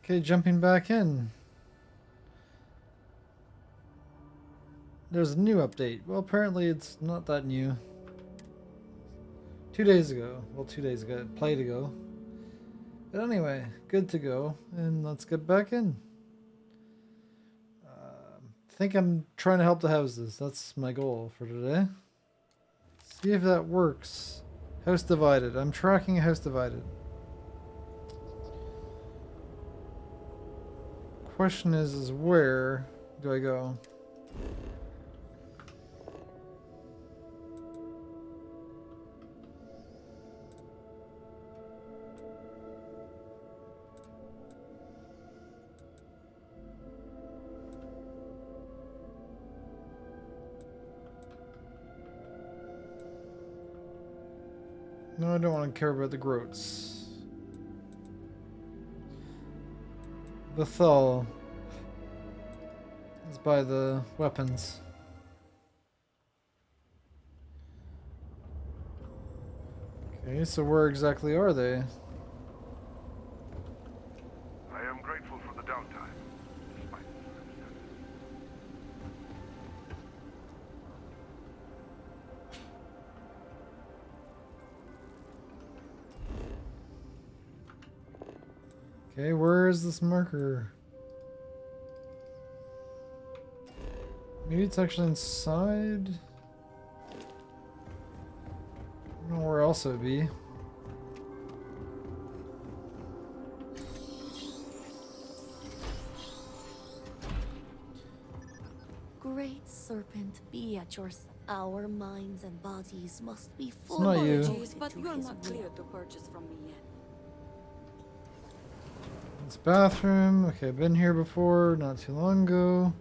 Okay, jumping back in. There's a new update. Well, apparently it's not that new. 2 days ago. Well, 2 days ago. Played ago. But anyway, good to go. And let's get back in. I think I'm trying to help the houses. That's my goal for today. See if that works. House divided. I'm tracking a house divided. Question is where do I go? No, I don't want to care about the groats. The Thal is by the weapons. Okay, so where exactly are they? I am grateful for the downtime, despite the circumstances. Okay, where is this marker? Maybe it's actually inside? I don't know where else it would be. Great serpent, be at your our minds and bodies must be full not you. apologies, But to you're his not will. clear to purchase from me yet. This bathroom. Okay, I've been here before, not too long ago.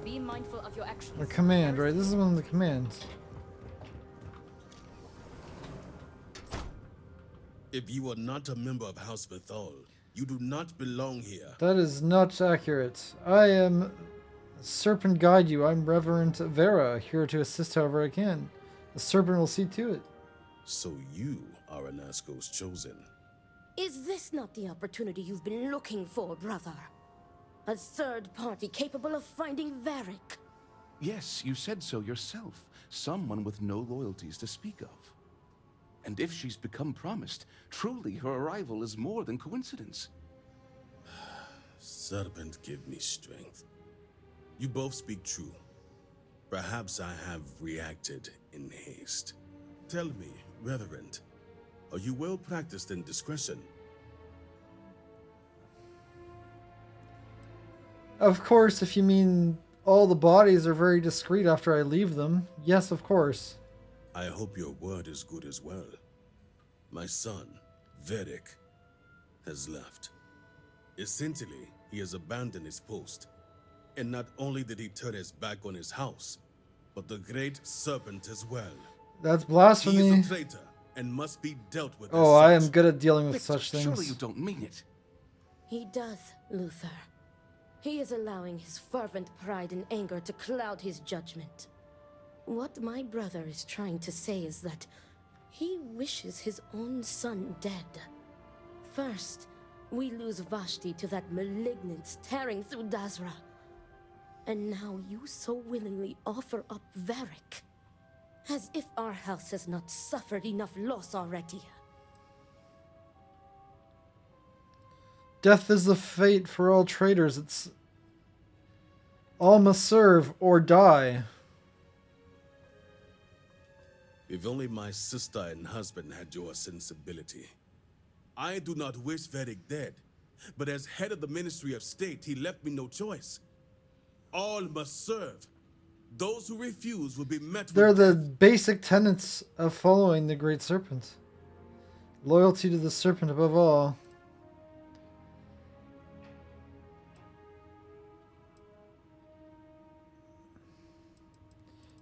Be mindful of your actions. A command, right? This is one of the commands. If you are not a member of House Bethal, you do not belong here. That is not accurate. I am Serpent Guide You. I'm Reverend Vera, here to assist however I can. The serpent will see to it. So you are Anasco's chosen. Is this not the opportunity you've been looking for, brother? A third party capable of finding Varric? Yes, you said so yourself. Someone with no loyalties to speak of. And if she's become promised, truly her arrival is more than coincidence. Serpent, give me strength. You both speak true. Perhaps I have reacted in haste. Tell me, Reverend, are you well practiced in discretion? Of course, if you mean all the bodies are very discreet after I leave them. Yes, of course. I hope your word is good as well. My son, Varric, has left. Essentially, he has abandoned his post. And not only did he turn his back on his house, but the great serpent as well. That's He blasphemy. is a traitor and must be dealt with Oh, as I am such. good at dealing with Victor, such things. surely you don't mean it. He does, Luther. He is allowing his fervent pride and anger to cloud his judgment. What my brother is trying to say is that he wishes his own son dead. First, we lose Vashti to that malignance tearing through Dazra. And now you so willingly offer up Varric. As if our house has not suffered enough loss already. Death is the fate for all traitors. It's all must serve or die. If only my sister and husband had your sensibility. I do not wish Varric dead, but as head of the Ministry of State, he left me no choice. All must serve. Those who refuse will be met They're with the death. basic tenets of following the Great Serpent. Loyalty to the Serpent above all.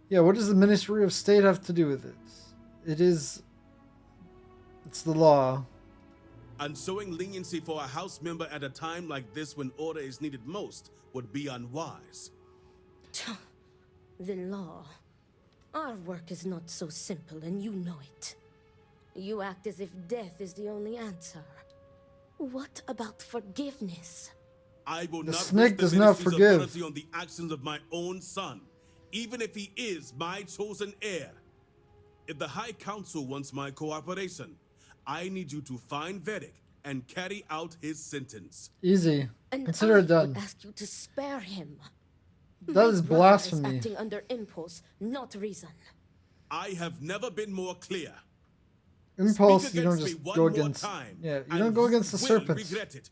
Yeah, what does the Ministry of State have to do with it? It's the law. And showing leniency for a House member at a time like this when order is needed most would be unwise. The law. Our work is not so simple, and you know it. You act as if death is the only answer. What about forgiveness? I will The not snake risk does the not ministry's forgive. authority on the actions of my own son, even if he is my chosen heir. If the High Council wants my cooperation, I need you to find Vedic and carry out his sentence. Easy. And Consider I it done. would ask you to spare him. That My is brother blasphemy. Is acting under impulse, not reason. I have never been more clear. Impulse, Speak you don't against me just one go more against. time, Yeah, you and don't go against the will serpent. regret it.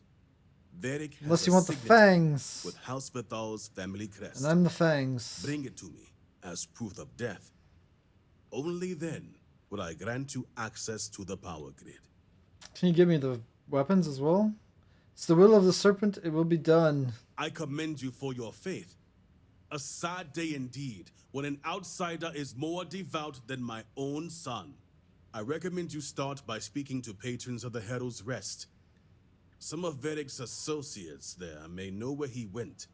Vedic has Unless you a want the signature fangs. with House Bethal's family crest. And I'm the fangs. Bring it to me as proof of death. Only then will I grant you access to the power grid. Can you give me the weapons as well? It's the will of the serpent, it will be done. I commend you for your faith. A sad day indeed when an outsider is more devout than my own son. I recommend you start by speaking to patrons of the Herald's Rest. Some of Vedic's associates there may know where he went.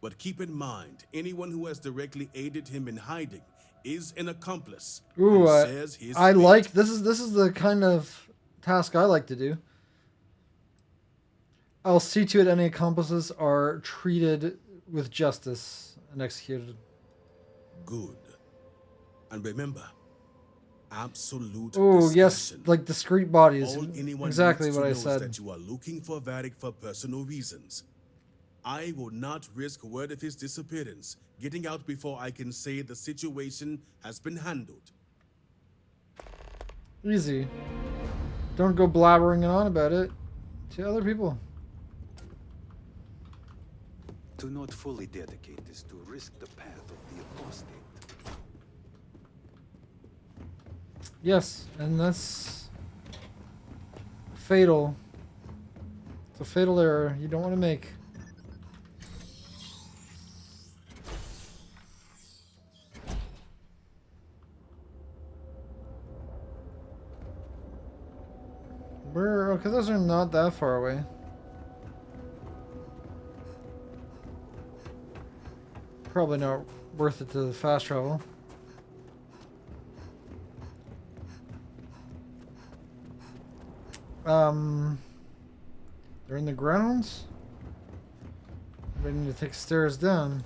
But keep in mind, anyone who has directly aided him in hiding is an accomplice. Ooh, and shares his I fate. like this is the kind of task I like to do. I'll see to it any accomplices are treated with justice and executed. Good. And remember, absolute Oh yes, discretion. like discreet bodies. All anyone Exactly needs what to I know said. is that you are looking for Vadic for personal reasons. I will not risk word of his disappearance getting out before I can say the situation has been handled. Easy. Don't go blabbering on about it to other people. To not fully dedicate is to risk the path of the apostate. Yes, and that's fatal. It's a fatal error you don't want to make. Okay, those are not that far away. Probably not worth it to fast travel. They're in the grounds? I need to take stairs down.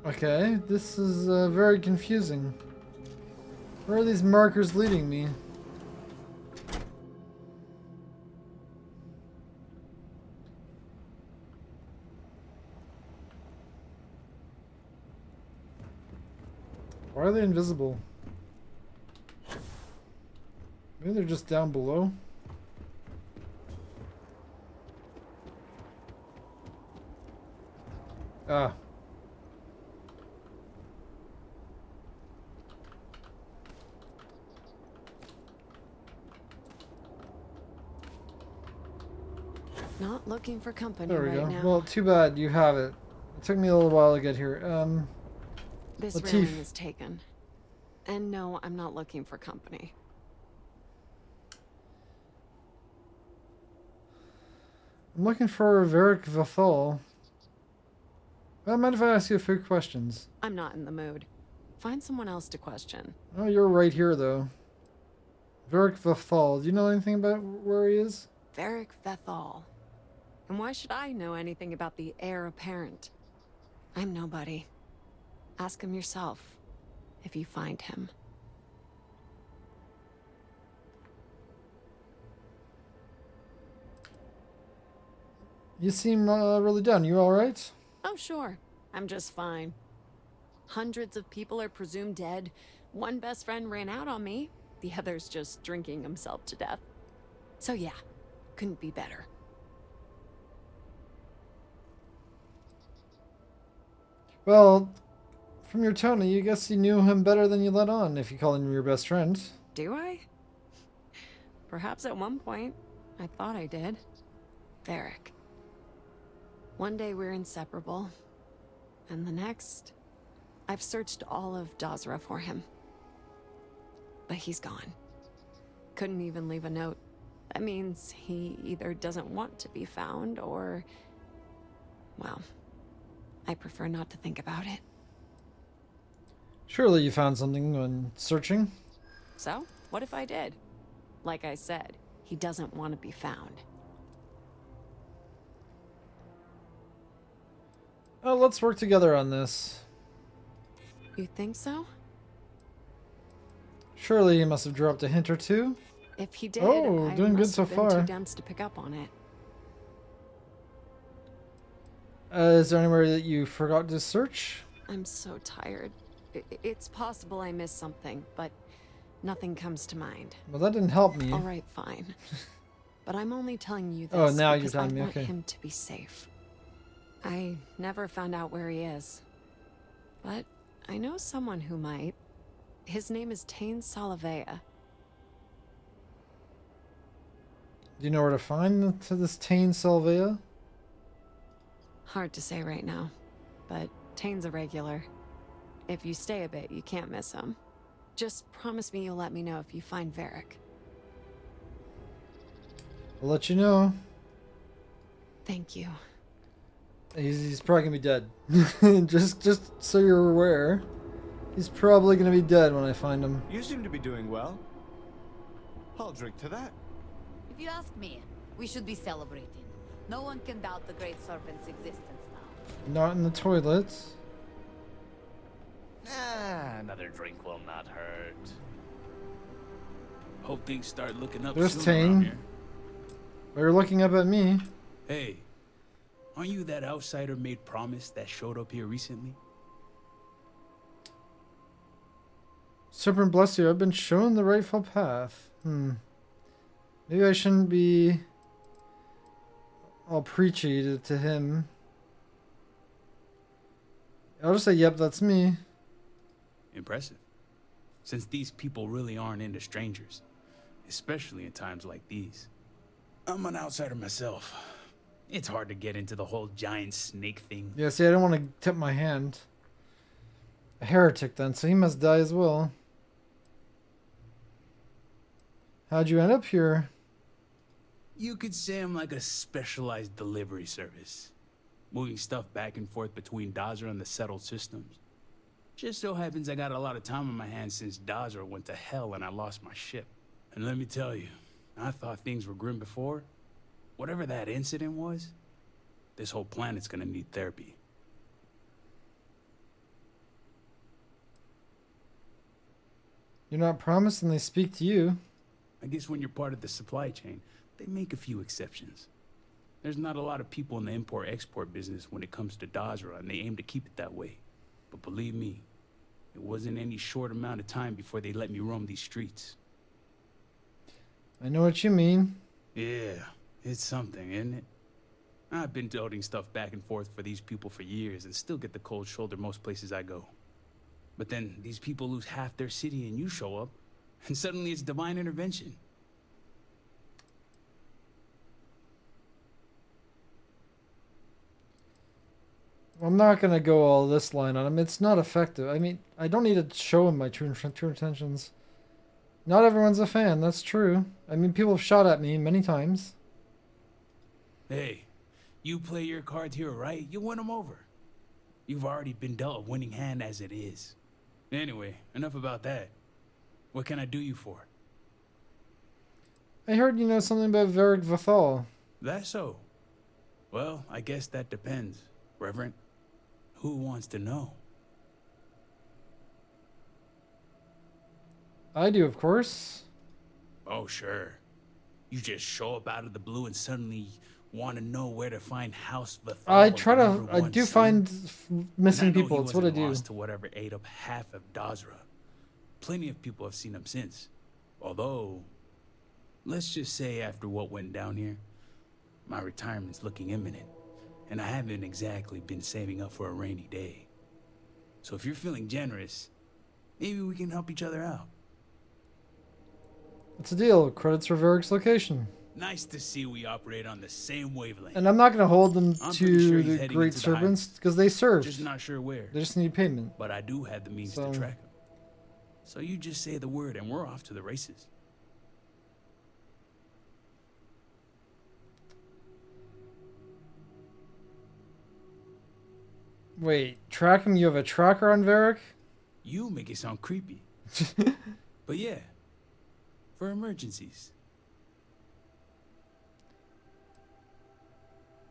Okay, this is very confusing. Where are these markers leading me? Why are they invisible? Maybe they're just down below. Ah. Not looking for company There we right go. now. Well, too bad you have it. It took me a little while to get here. This Latif. railing is taken. And no, I'm not looking for company. I'm looking for Varric Vathal. I mind if I ask you a few questions? I'm not in the mood. Find someone else to question. Oh, you're right here, though. Varric Vathal. Do you know anything about where he is? Varric Vethal. And why should I know anything about the heir apparent? I'm nobody. Ask him yourself, if you find him. You seem really down. You alright? Oh, sure. I'm just fine. Hundreds of people are presumed dead. One best friend ran out on me. The other's just drinking himself to death. So yeah, couldn't be better. Well, from your tone, you guess you knew him better than you let on, if you call him your best friend. Do I? Perhaps at one point, I thought I did. Varric. One day we're inseparable. And the next, I've searched all of Dazra for him. But he's gone. Couldn't even leave a note. That means he either doesn't want to be found or... well, I prefer not to think about it. Surely you found something when searching. So, what if I did? Like I said, he doesn't want to be found. Oh, let's work together on this. You think so? Surely he must have dropped a hint or two. If he did, Oh, I doing good must so have been far. too dense to pick up on it. Is there anywhere that you forgot to search? I'm so tired. It's possible I missed something, but nothing comes to mind. Well, that didn't help me. All right, fine. But I'm only telling you this Oh, now you're because telling I me, want okay. him to be safe. I never found out where he is, but I know someone who might. His name is Tain Salavea. Do you know where to find this Tain Salvea? Hard to say right now, but Tain's a regular. If you stay a bit, you can't miss him. Just promise me you'll let me know if you find Varric. I'll let you know. Thank you. He's probably gonna be dead. just so you're aware, he's probably gonna be dead when I find him. You seem to be doing well. I'll drink to that. If you ask me, we should be celebrating. No one can doubt the Great Serpent's existence now. Not in the toilets. Another drink will not hurt. Hope things start looking up There's soon around Tain. here. They're looking up at me. Hey, aren't you that outsider made promise that showed up here recently? Serpent bless you, I've been shown the rightful path. Maybe I shouldn't be all preachy to him. I'll just say, yep, that's me. Impressive. Since these people really aren't into strangers, especially in times like these. I'm an outsider myself. It's hard to get into the whole giant snake thing. Yeah, see, I don't want to tip my hand. A heretic then, so he must die as well. How'd you end up here? You could say I'm like a specialized delivery service, moving stuff back and forth between Dazra and the settled systems. Just so happens I got a lot of time on my hands since Dazra went to hell and I lost my ship. And let me tell you, I thought things were grim before. Whatever that incident was, this whole planet's gonna need therapy. You're not promised and they speak to you. I guess when you're part of the supply chain, they make a few exceptions. There's not a lot of people in the import-export business when it comes to Dazra, and they aim to keep it that way. But believe me, it wasn't any short amount of time before they let me roam these streets. I know what you mean. Yeah, it's something, isn't it? I've been toting stuff back and forth for these people for years and still get the cold shoulder most places I go. But then these people lose half their city and you show up, and suddenly it's divine intervention. I'm not gonna go all this line on him. It's not effective. I mean, I don't need to show him my true intentions. Not everyone's a fan, that's true. I mean, people have shot at me many times. Hey, you play your cards here right, you win them over. You've already been dealt a winning hand as it is. Anyway, enough about that. What can I do you for? I heard you know something about Varric Vathal. That so? Well, I guess that depends, Reverend. Who wants to know? I do, of course. Oh, sure. You just show up out of the blue and suddenly want to know where to find House Vathal. I do find missing people. It's what I do. Lost to whatever ate up half of Dazra. Plenty of people have seen him since. Although, let's just say after what went down here, my retirement's looking imminent, and I haven't exactly been saving up for a rainy day. So if you're feeling generous, maybe we can help each other out. It's a deal. Credits for Varric's location. Nice to see we operate on the same wavelength. And I'm not going to hold them I'm to pretty sure he's the heading Great into the Serpents Highlands. because they served. Just not sure where. They just need payment. But I do have the means to track him. So you just say the word and we're off to the races. Wait, track him? You have a tracker on Varric? You make it sound creepy. But yeah, for emergencies.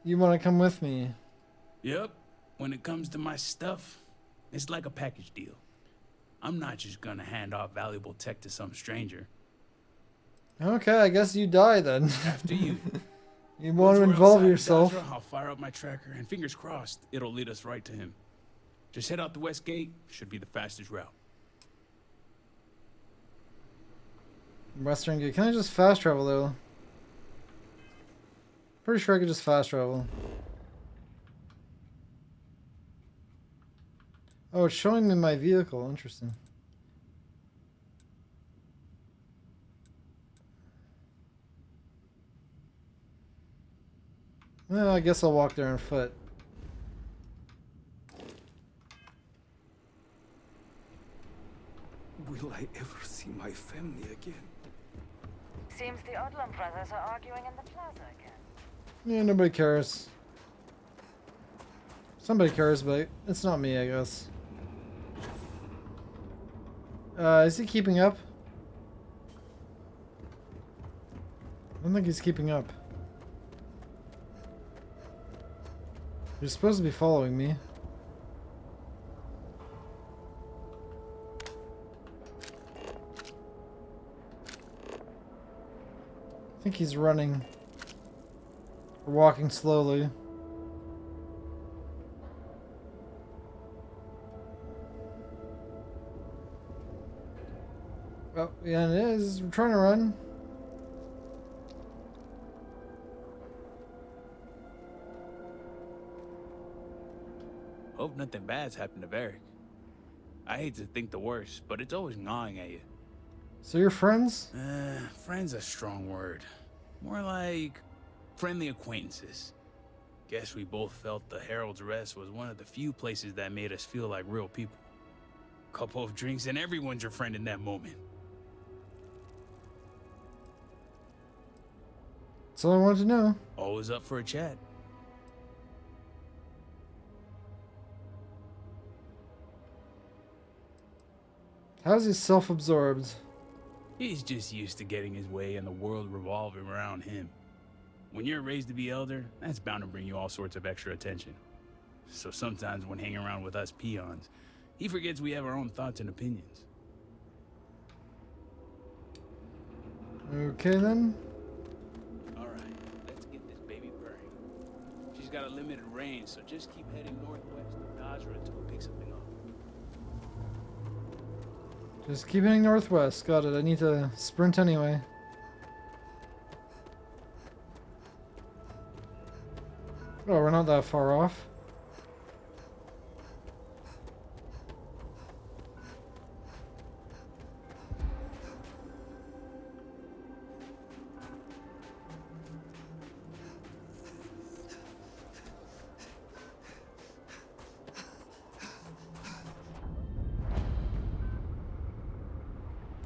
You want to come with me? Yep. When it comes to my stuff, it's like a package deal. I'm not just gonna hand off valuable tech to some stranger. Okay, I guess you die then. After you. You want to Once we're involve outside of yourself. Dazra, I'll fire up my tracker, and fingers crossed, it'll lead us right to him. Just head out the west gate. Should be the fastest route. Western Gate. Can I just fast travel though? Pretty sure I could just fast travel. Oh, it's showing me my vehicle. Interesting. Well, I guess I'll walk there on foot. Will I ever see my family again? Seems the Odlum brothers are arguing in the plaza again. Yeah, nobody cares. Somebody cares, but it's not me, I guess. Is he keeping up? I don't think he's keeping up. You're supposed to be following me. I think he's running. Or walking slowly. Oh, yeah, it is. We're trying to run. Hope nothing bad's happened to Varric. I hate to think the worst, but it's always gnawing at you. So you're friends? Friend's a strong word. More like friendly acquaintances. Guess we both felt the Herald's Rest was one of the few places that made us feel like real people. Couple of drinks and everyone's your friend in that moment. That's all I wanted to know. Always up for a chat. How's he self-absorbed? He's just used to getting his way and the world revolving around him. When you're raised to be elder, that's bound to bring you all sorts of extra attention. So sometimes when hanging around with us peons, he forgets we have our own thoughts and opinions. Okay then. Alright, let's get this baby purring. She's got a limited range, so just keep heading northwest of Dazra until we pick something up. Just keep heading northwest. Got it. I need to sprint anyway. Oh, we're not that far off.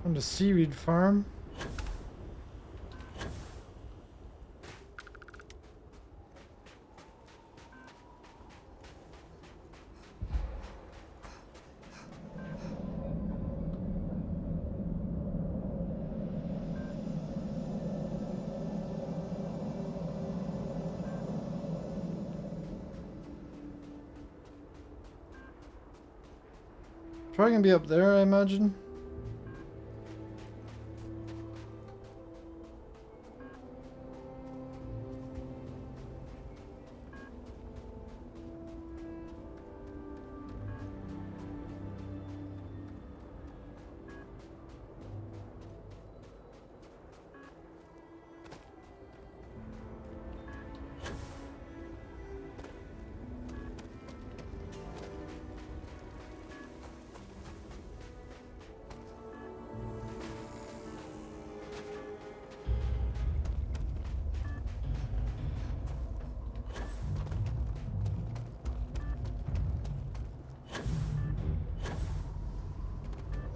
On the seaweed farm. Probably gonna be up there, I imagine.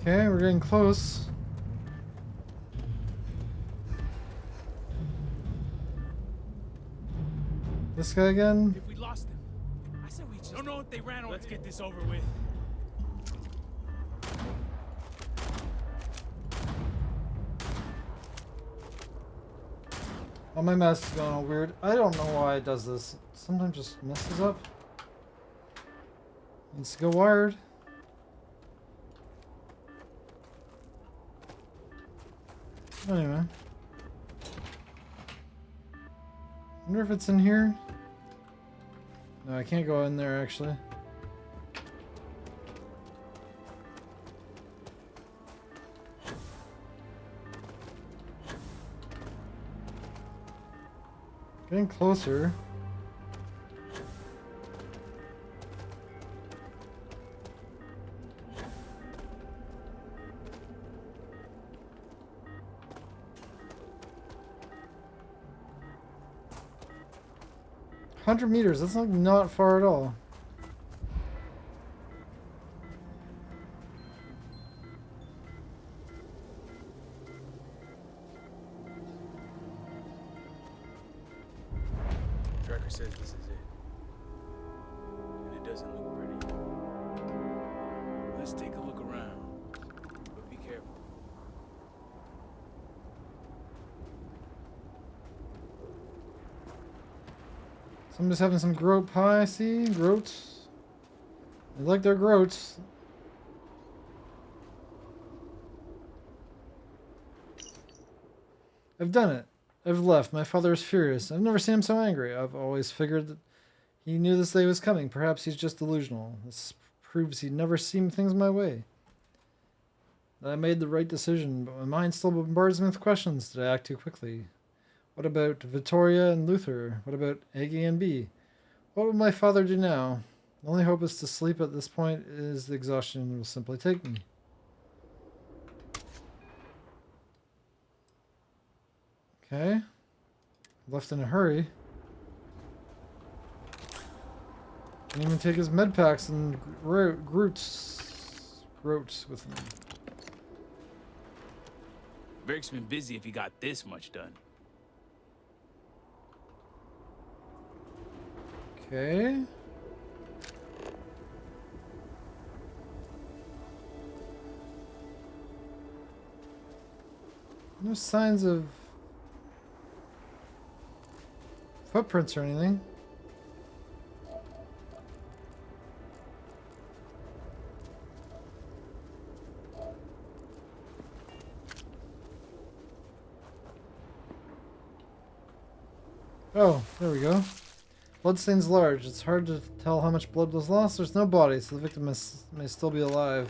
Okay, we're getting close. This guy again? If we lost them, I said we just don't know if they ran over. Let's get this over with. Oh, my mouse is going all weird. I don't know why it does this. Sometimes just messes up. Needs to go wired. Anyway. Wonder if it's in here. No, I can't go in there actually. Getting closer. $100 meters, that's like not far at all. Tracker says this is it. And it doesn't look pretty. Let's take a look around. But be careful. Somebody's having some groat pie, see? Groats. They like their groats. I've done it. I've left. My father is furious. I've never seen him so angry. I've always figured that he knew this day was coming. Perhaps he's just delusional. This proves he'd never seen things my way. That I made the right decision, but my mind still bombards me with questions. Did I act too quickly? What about Vittoria and Luther? What about Aggie and B? What will my father do now? The only hope is to sleep at this point is the exhaustion will simply take me. Okay. Left in a hurry. Didn't even take his med packs and Groats with him. Varric's been busy if he got this much done. Okay. No signs of footprints or anything. Oh, there we go. Bloodstain's large. It's hard to tell how much blood was lost. There's no body, so the victim may still be alive.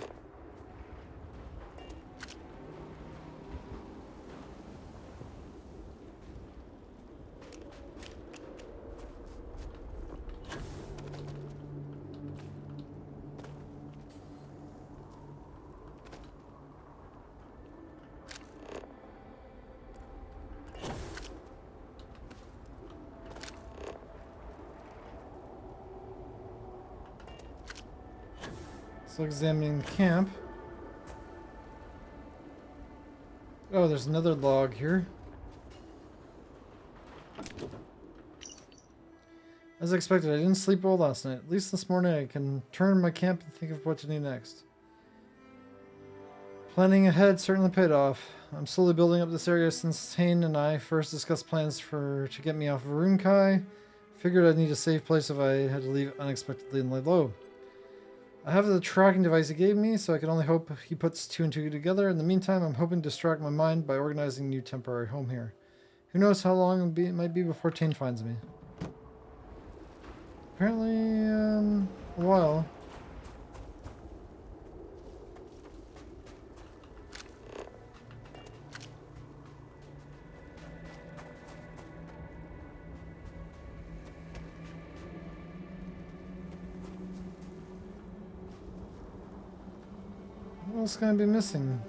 Still examining the camp. Oh, there's another log here. As expected, I didn't sleep well last night. At least this morning I can turn my camp and think of what to do next. Planning ahead certainly paid off. I'm slowly building up this area since Tane and I first discussed plans to get me off of Runkai. Figured I'd need a safe place if I had to leave unexpectedly and lay low. I have the tracking device he gave me, so I can only hope he puts two and two together. In the meantime, I'm hoping to distract my mind by organizing a new temporary home here. Who knows how long it might be before Tane finds me. Apparently, a while. What else can I be missing?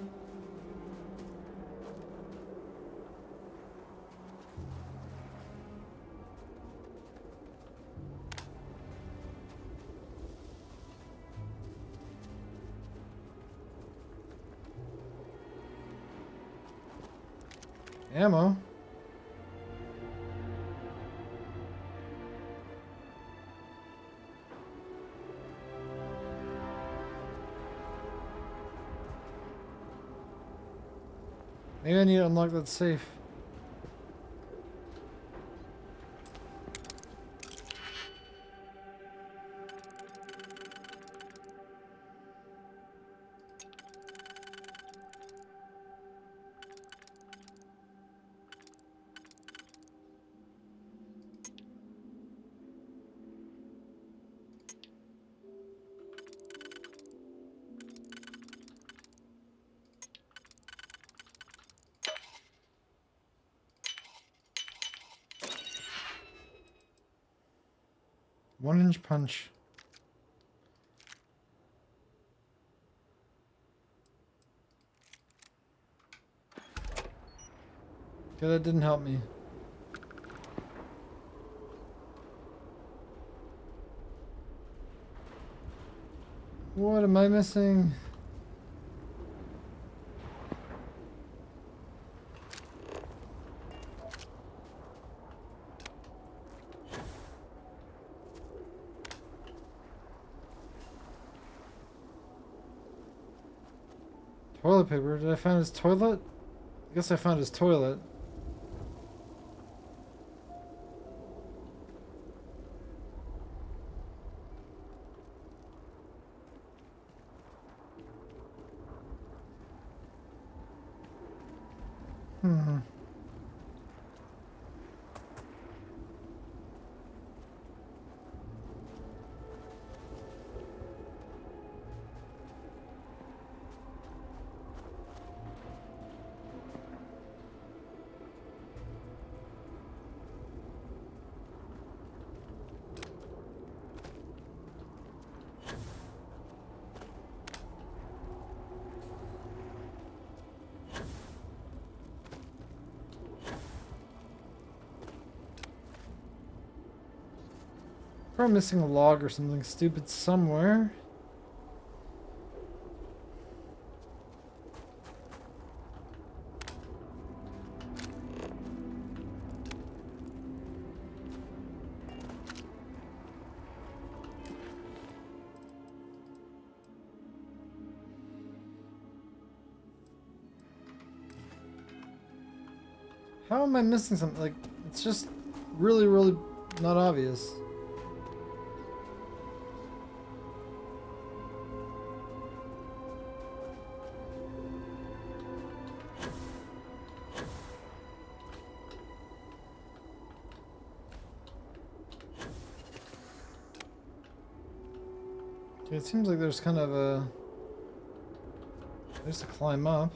Ammo. Maybe I need to unlock that safe. 1-inch punch. Okay, that didn't help me. What am I missing? Toilet paper? Did I find his toilet? I guess I found his toilet. Hmm. Probably missing a log or something stupid somewhere. How am I missing something? Like, it's just really, really not obvious. Okay, it seems like there's kind of a... There's to climb up.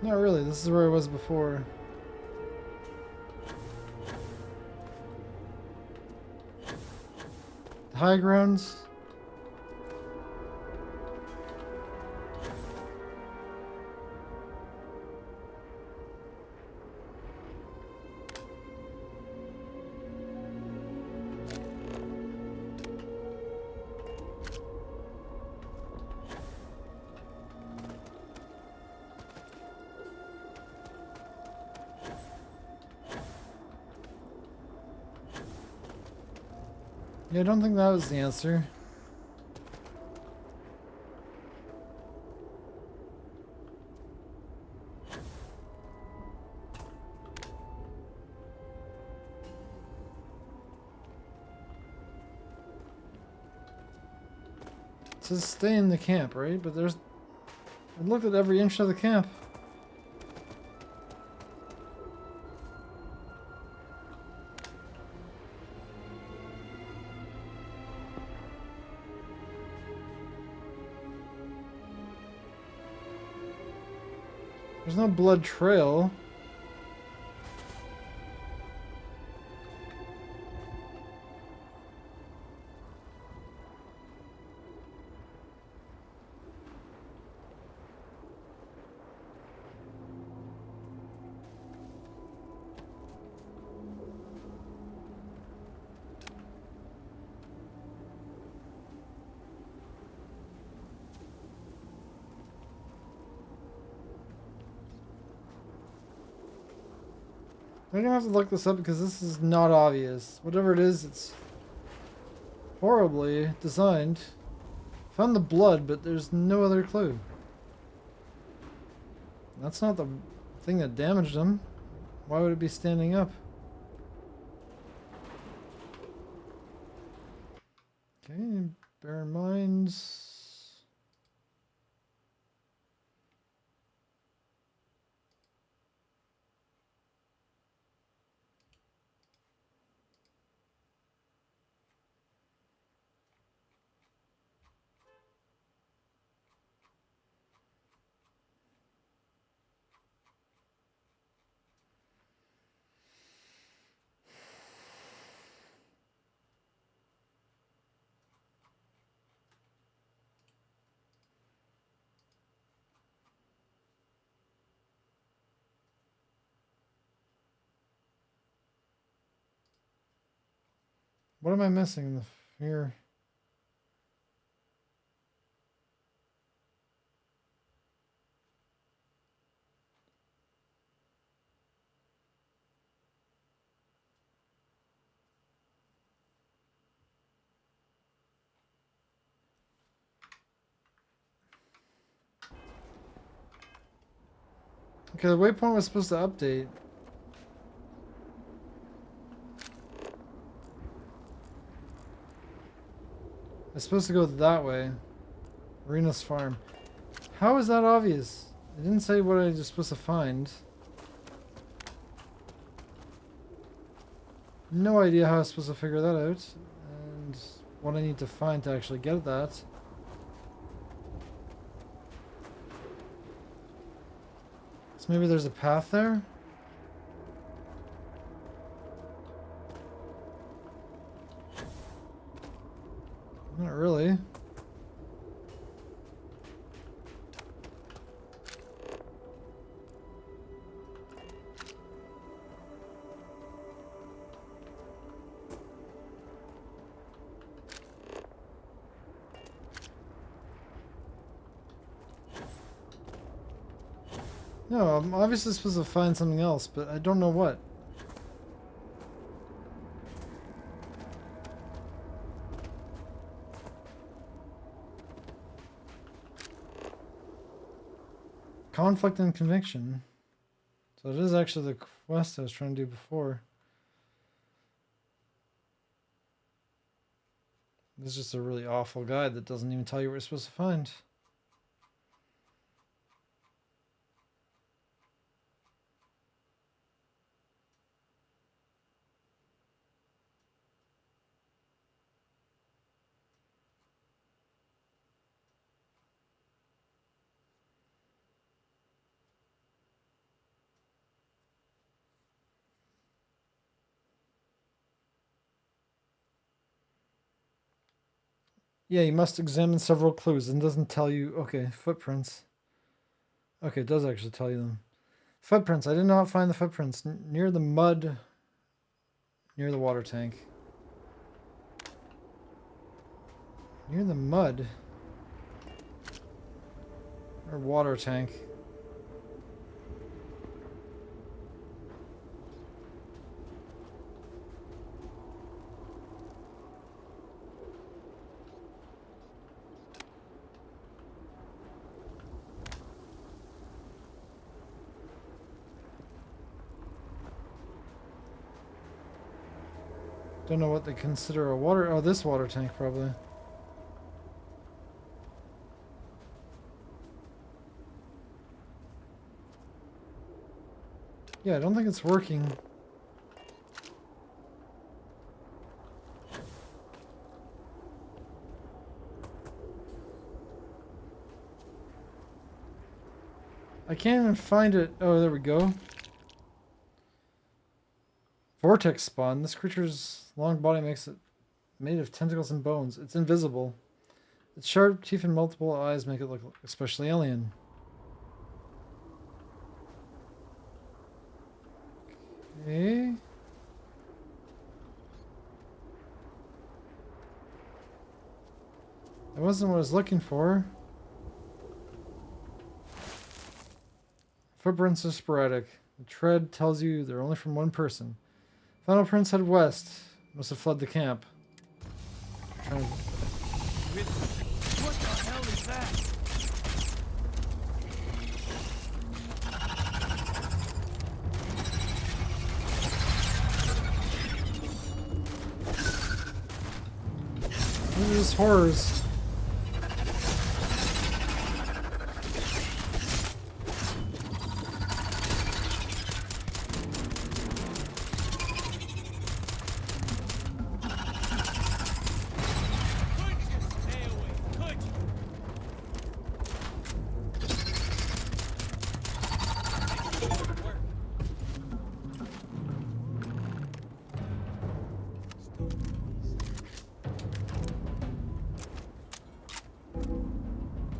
Not really, this is where I was before. High grounds? Yeah, I don't think that was the answer. It says stay in the camp, right? But there's... I looked at every inch of the camp. There's no blood trail. I'm gonna have to look this up because this is not obvious. Whatever it is, it's horribly designed. Found the blood, but there's no other clue. That's not the thing that damaged him. Why would it be standing up? Okay, bear in mind. What am I missing here? Okay, the waypoint was supposed to update. It's supposed to go that way. Arena's farm. How is that obvious? It didn't say what I was supposed to find. No idea how I was supposed to figure that out. And what I need to find to actually get that. So maybe there's a path there? Not really. No, I'm obviously supposed to find something else, but I don't know what. Conflict and conviction. So it is actually the quest I was trying to do before. This is just a really awful guide that doesn't even tell you what you're supposed to find. Yeah, you must examine several clues and doesn't tell you. Okay, footprints. Okay, it does actually tell you them. Footprints. I did not find the footprints near the mud, near the water tank. Near the mud. Or water tank. Don't know what they consider a water... Oh, this water tank, probably. Yeah, I don't think it's working. I can't even find it. Oh, there we go. Vortex spawn. This creature's long body makes it made of tentacles and bones. It's invisible. Its sharp teeth and multiple eyes make it look especially alien. Okay. That wasn't what I was looking for. Footprints are sporadic. The tread tells you they're only from one person. Final prints head west. Must have fled the camp. What the hell is that? What are these horrors?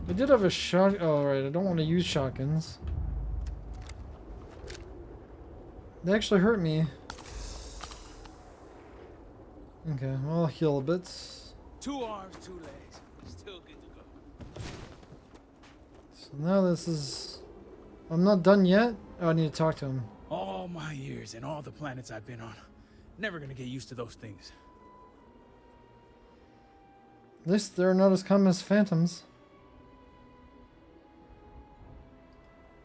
I did have a shot. Oh, right. I don't want to use shotguns. They actually hurt me. Okay, well, I'll heal a bit. 2 arms, 2 legs. Still good to go. So now this is... I'm not done yet? Oh, I need to talk to him. All my years and all the planets I've been on. Never gonna get used to those things. At least they're not as common as phantoms.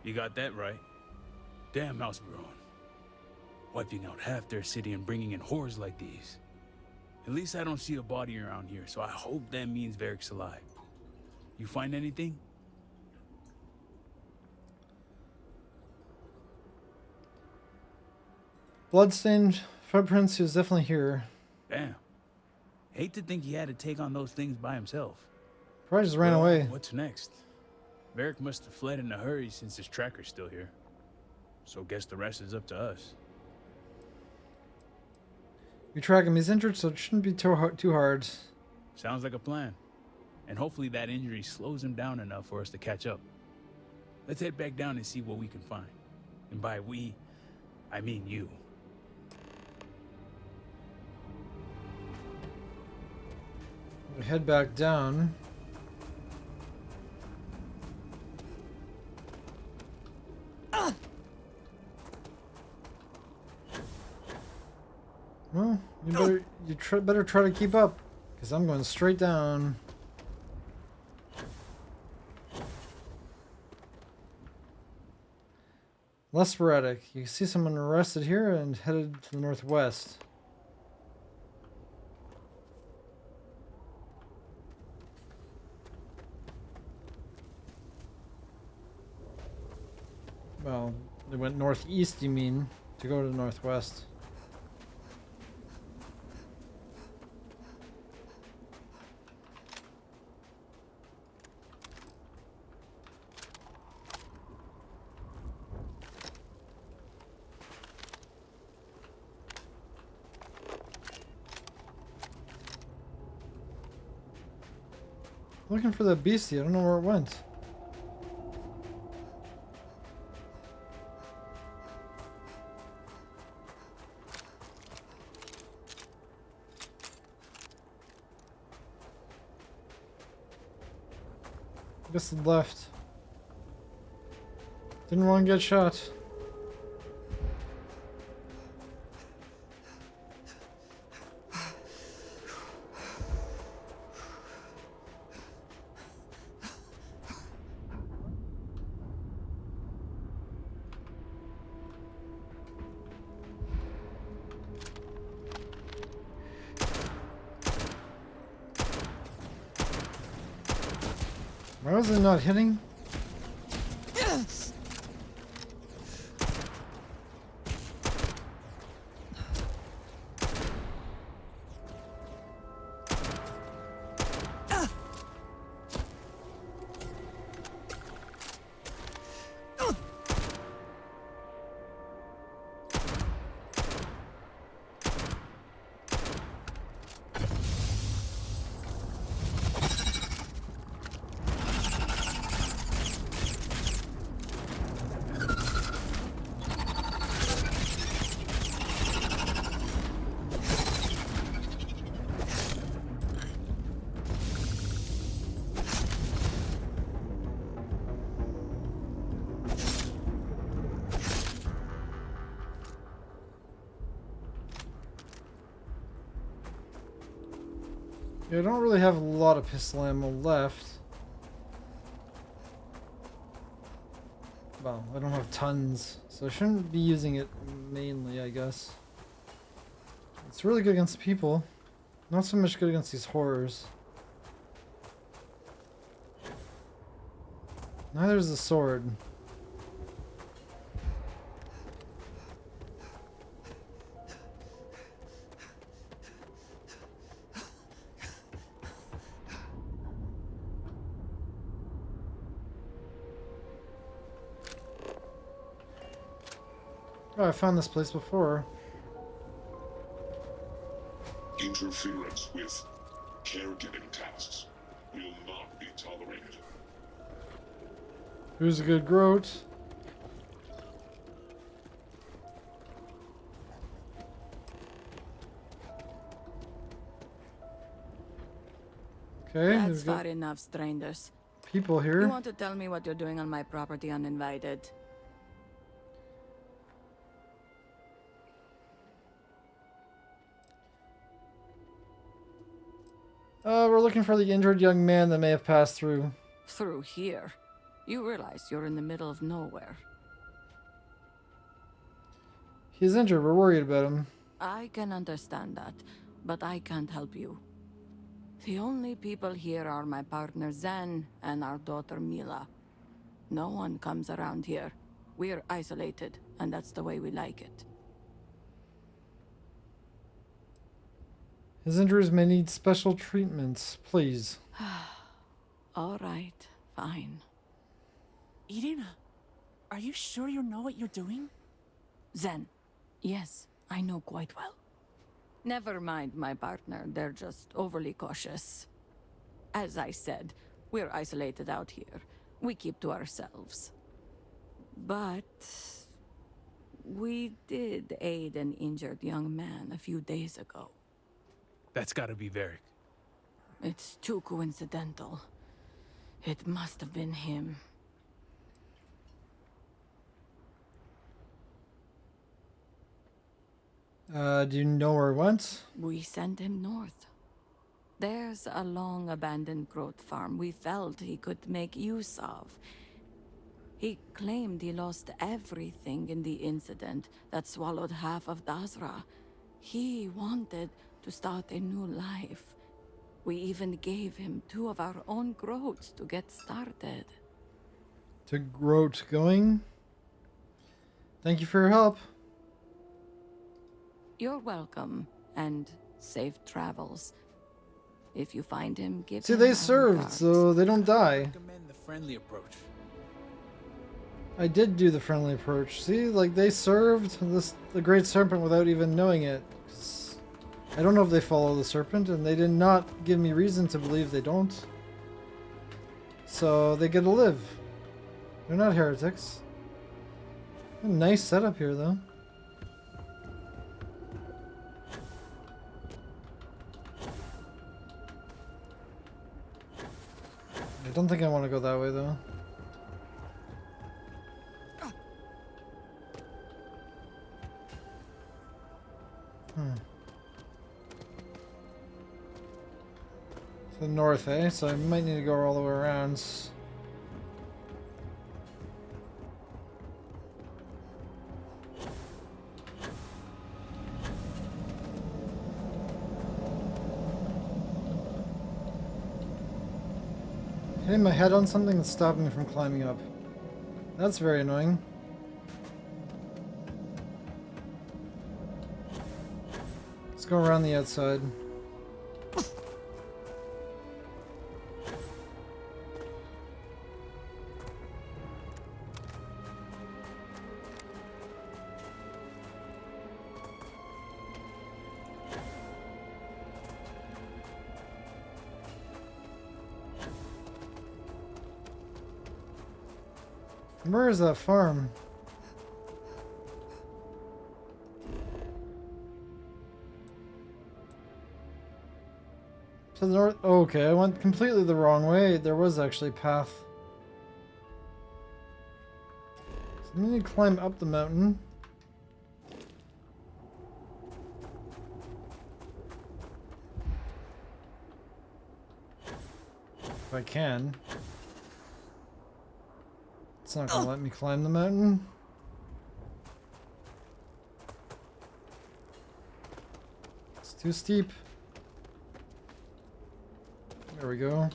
You got that right. Damn Housebaron. Wiping out half their city and bringing in horrors like these. At least I don't see a body around here, so I hope that means Varric's alive. You find anything? Bloodstained footprints, he was definitely here. Damn. Hate to think he had to take on those things by himself. Probably just ran away. What's next? Varric must have fled in a hurry since his tracker's still here. So guess the rest is up to us. We track him. He's injured, so it shouldn't be too hard. Sounds like a plan. And hopefully that injury slows him down enough for us to catch up. Let's head back down and see what we can find. And by we, I mean you. We head back down. Well, you better try to keep up, because I'm going straight down. Less sporadic. You can see someone arrested here and headed to the northwest. Well, they went northeast, you mean, to go to the northwest. Looking for that beastie, I don't know where it went. I guess it left. Didn't want to get shot. Why was it not hitting? Yeah, I don't really have a lot of pistol ammo left. Well, I don't have tons, so I shouldn't be using it mainly, I guess. It's really good against people. Not so much good against these horrors. Neither is the sword. Oh, I found this place before. Interference with caregiving tasks will not be tolerated. Who's a good Groat? Okay, That's there's got far enough, strangers. people You here. want to tell me what you're doing on my property uninvited? We're looking for the injured young man that may have passed through. Through here. You realize you're in the middle of nowhere. He's injured. We're worried about him. I can understand that, but I can't help you. The only people here are my partner Zen and our daughter Mila. No one comes around here. We're isolated, and that's the way we like it. His injuries may need special treatments. Please. All right, fine. Eden, are you sure you know what you're doing? Zen, yes, I know quite well. Never mind my partner, they're just overly cautious. As I said, we're isolated out here. We keep to ourselves. But we did aid an injured young man a few days ago. That's gotta be Varric. It's too coincidental. It must have been him. Do you know where he went? We sent him north. There's a long abandoned growth farm we felt he could make use of. He claimed he lost everything in the incident that swallowed half of Dazra. He wanted to start a new life. We even gave him 2 of our own groats to get started. To Groat going? Thank you for your help. You're welcome, and safe travels. If you find him, give See, him they our served, regards. so they don't die. Recommend the friendly approach. I did do the friendly approach. See, like, they served the Great Serpent without even knowing it. 'Cause I don't know if they follow the Serpent, and they did not give me reason to believe they don't. So they get to live. They're not heretics. A nice setup here, though. I don't think I want to go that way, though. To the north, eh? So I might need to go all the way around. Hitting my head on something that's stopping me from climbing up. That's very annoying. Let's go around the outside. Where is that farm? To the north. Oh, okay, I went completely the wrong way. There was actually a path. So I need to climb up the mountain. If I can. It's not gonna let me climb the mountain. It's too steep. There we go.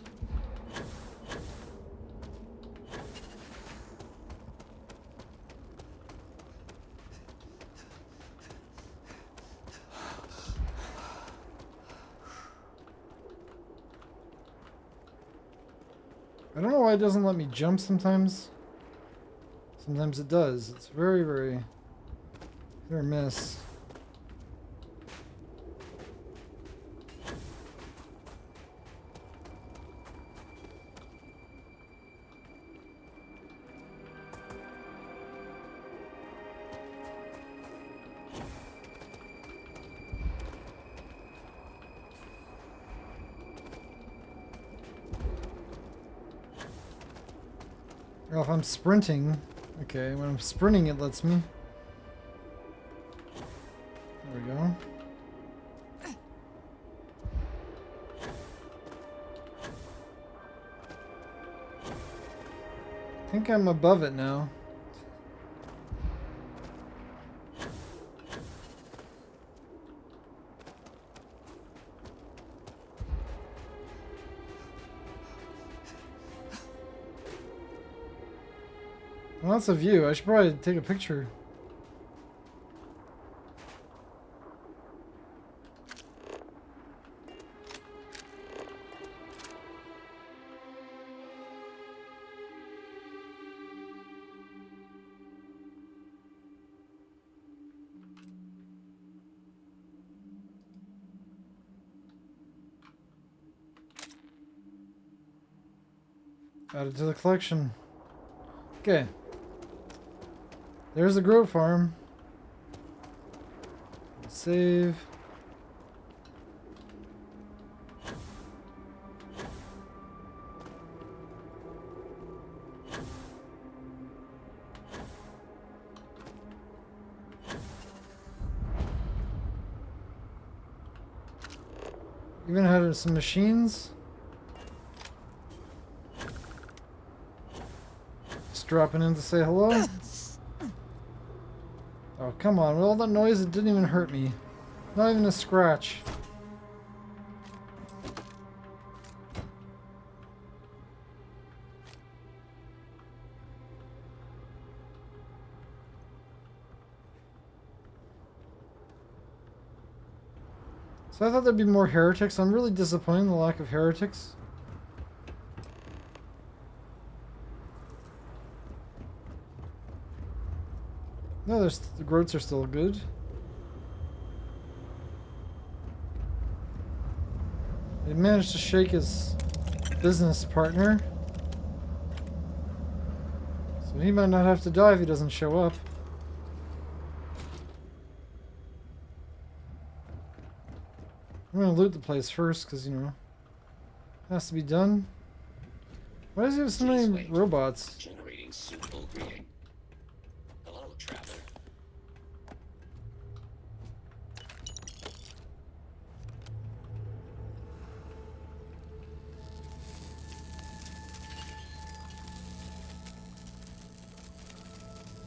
I don't know why it doesn't let me jump sometimes. Sometimes it does. It's very, very hit or miss. Well, if I'm sprinting... Okay, when I'm sprinting it lets me. There we go. I think I'm above it now. Well, that's a view. I should probably take a picture. Add it to the collection. Okay. There's the Grove Farm. Save. Even had some machines. Just dropping in to say hello. Oh, come on. With all that noise, it didn't even hurt me. Not even a scratch. So I thought there'd be more heretics. I'm really disappointed in the lack of heretics. No, the groats are still good. He managed to shake his business partner. So he might not have to die if he doesn't show up. I'm gonna loot the place first, because, you know, it has to be done. Why does he have so many robots? Generating suitable greeting. Hello, traveler.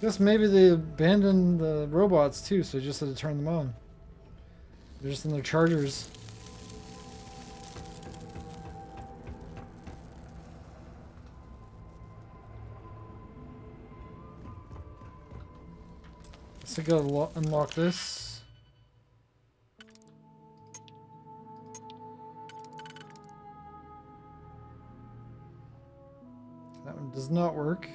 Guess maybe they abandoned the robots too, so they just had to turn them on. They're just in their chargers. So I gotta unlock this. That one does not work.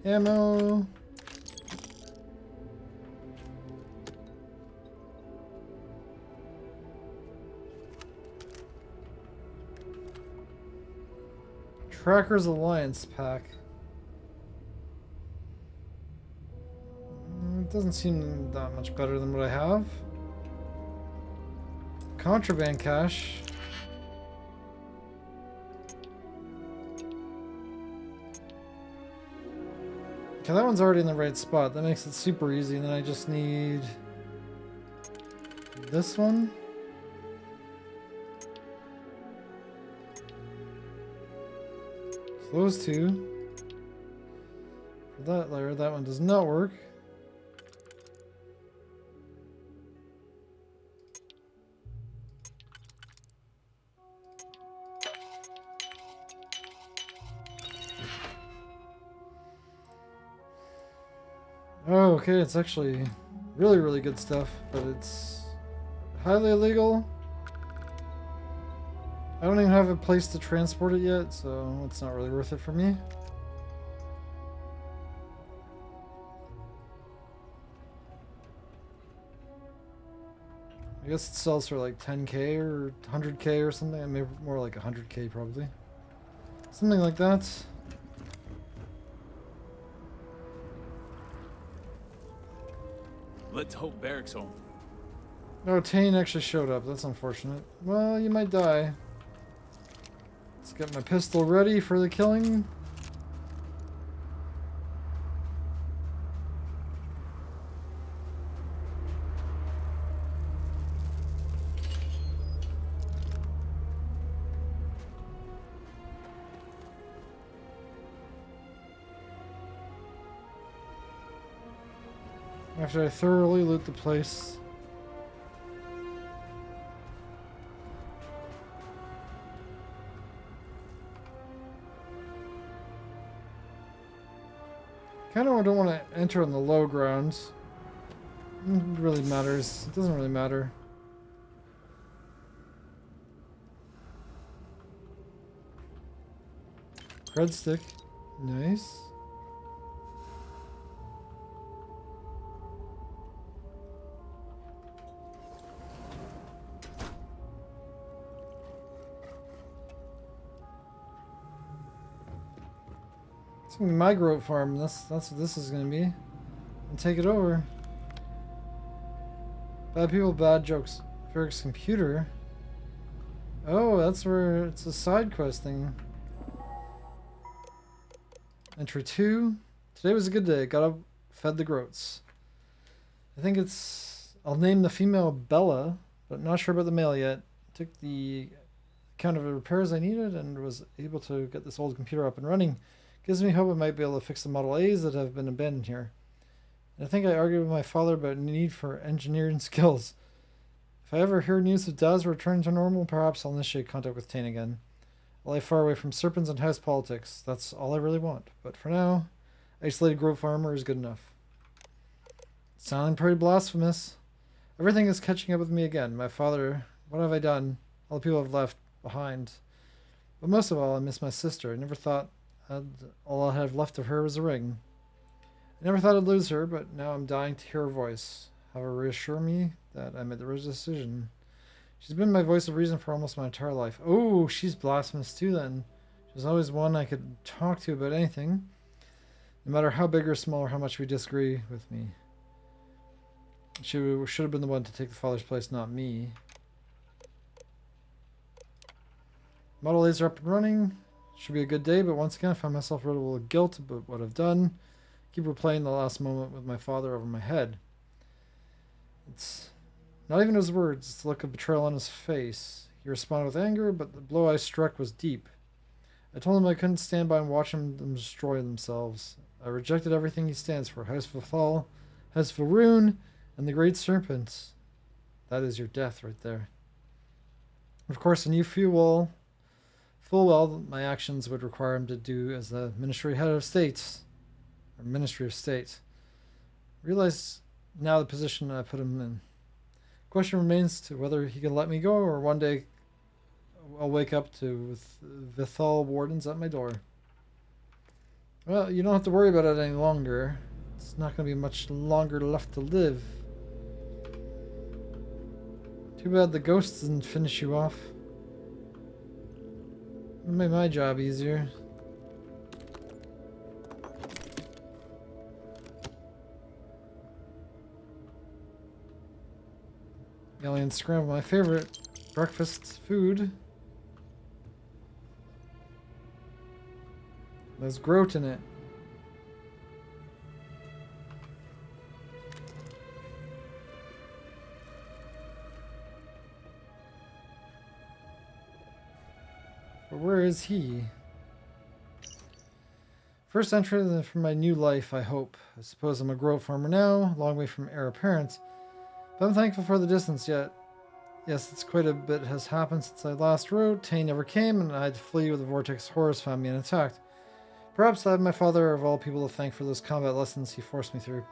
Ammo. Trackers Alliance pack. It doesn't seem that much better than what I have. Contraband cache. Okay, that one's already in the right spot. That makes it super easy. And then I just need this one. So those two. For that layer, that one does not work. Oh, okay, it's actually really, really good stuff, but it's highly illegal. I don't even have a place to transport it yet, so it's not really worth it for me. I guess it sells for like 10k or 100k or something. I mean, more like 100k probably. Something like that. Let's hope Barrick's home. No, Tane actually showed up. That's unfortunate. Well, you might die. Let's get my pistol ready for the killing. After I thoroughly loot the place. Kind of don't want to enter on the low grounds. It really matters. It doesn't really matter. Cred stick. Nice. It's gonna be my goat farm. That's what this is gonna be. And take it over. Bad people, bad jokes. Ferric's computer. Oh, that's where it's a side quest thing. Entry 2. Today was a good day. Got up, fed the groats. I think it's... I'll name the female Bella, but not sure about the male yet. Took the account of the repairs I needed and was able to get this old computer up and running. Gives me hope I might be able to fix the Model A's that have been abandoned here. And I think I argued with my father about the need for engineering skills. If I ever hear news of Daz returning to normal, perhaps I'll initiate contact with Tane again. I lie far away from serpents and house politics. That's all I really want. But for now, isolated grove farmer is good enough. Sounding pretty blasphemous. Everything is catching up with me again. My father, what have I done? All the people I've left behind. But most of all, I miss my sister. I never thought all I have left of her was a ring. I never thought I'd lose her, but now I'm dying to hear her voice. Have her reassure me that I made the right decision. She's been my voice of reason for almost my entire life. Oh, she's blasphemous too then. She's always one I could talk to about anything. No matter how big or small or how much we disagree with me. She should have been the one to take the father's place, not me. Model A's are up and running. Should be a good day, but once again I find myself riddled with guilt about what I've done. Keep replaying the last moment with my father over my head. It's not even his words, it's the look of betrayal on his face. He responded with anger, but the blow I struck was deep. I told him I couldn't stand by and watch them destroy themselves. I rejected everything he stands for. House Vithal, House Varun, and the Great Serpent. That is your death right there. Of course, I knew full well my actions would require him to do as the Ministry Head of State. Or Ministry of State. Realize now the position I put him in. Question remains to whether he can let me go or one day I'll wake up with Vithal wardens at my door. Well, you don't have to worry about it any longer. It's not going to be much longer left to live. Too bad the ghost didn't finish you off. It made my job easier. Alien scramble, my favorite breakfast food. There's groat in it. But where is he? First entry for my new life, I hope. I suppose I'm a grow farmer now, a long way from heir apparent. But I'm thankful for the distance yet. Yes, it's quite a bit has happened since I last wrote. Tane never came, and I had to flee with the Vortex Horrors found me unattacked. Perhaps I have my father of all people to thank for those combat lessons he forced me through.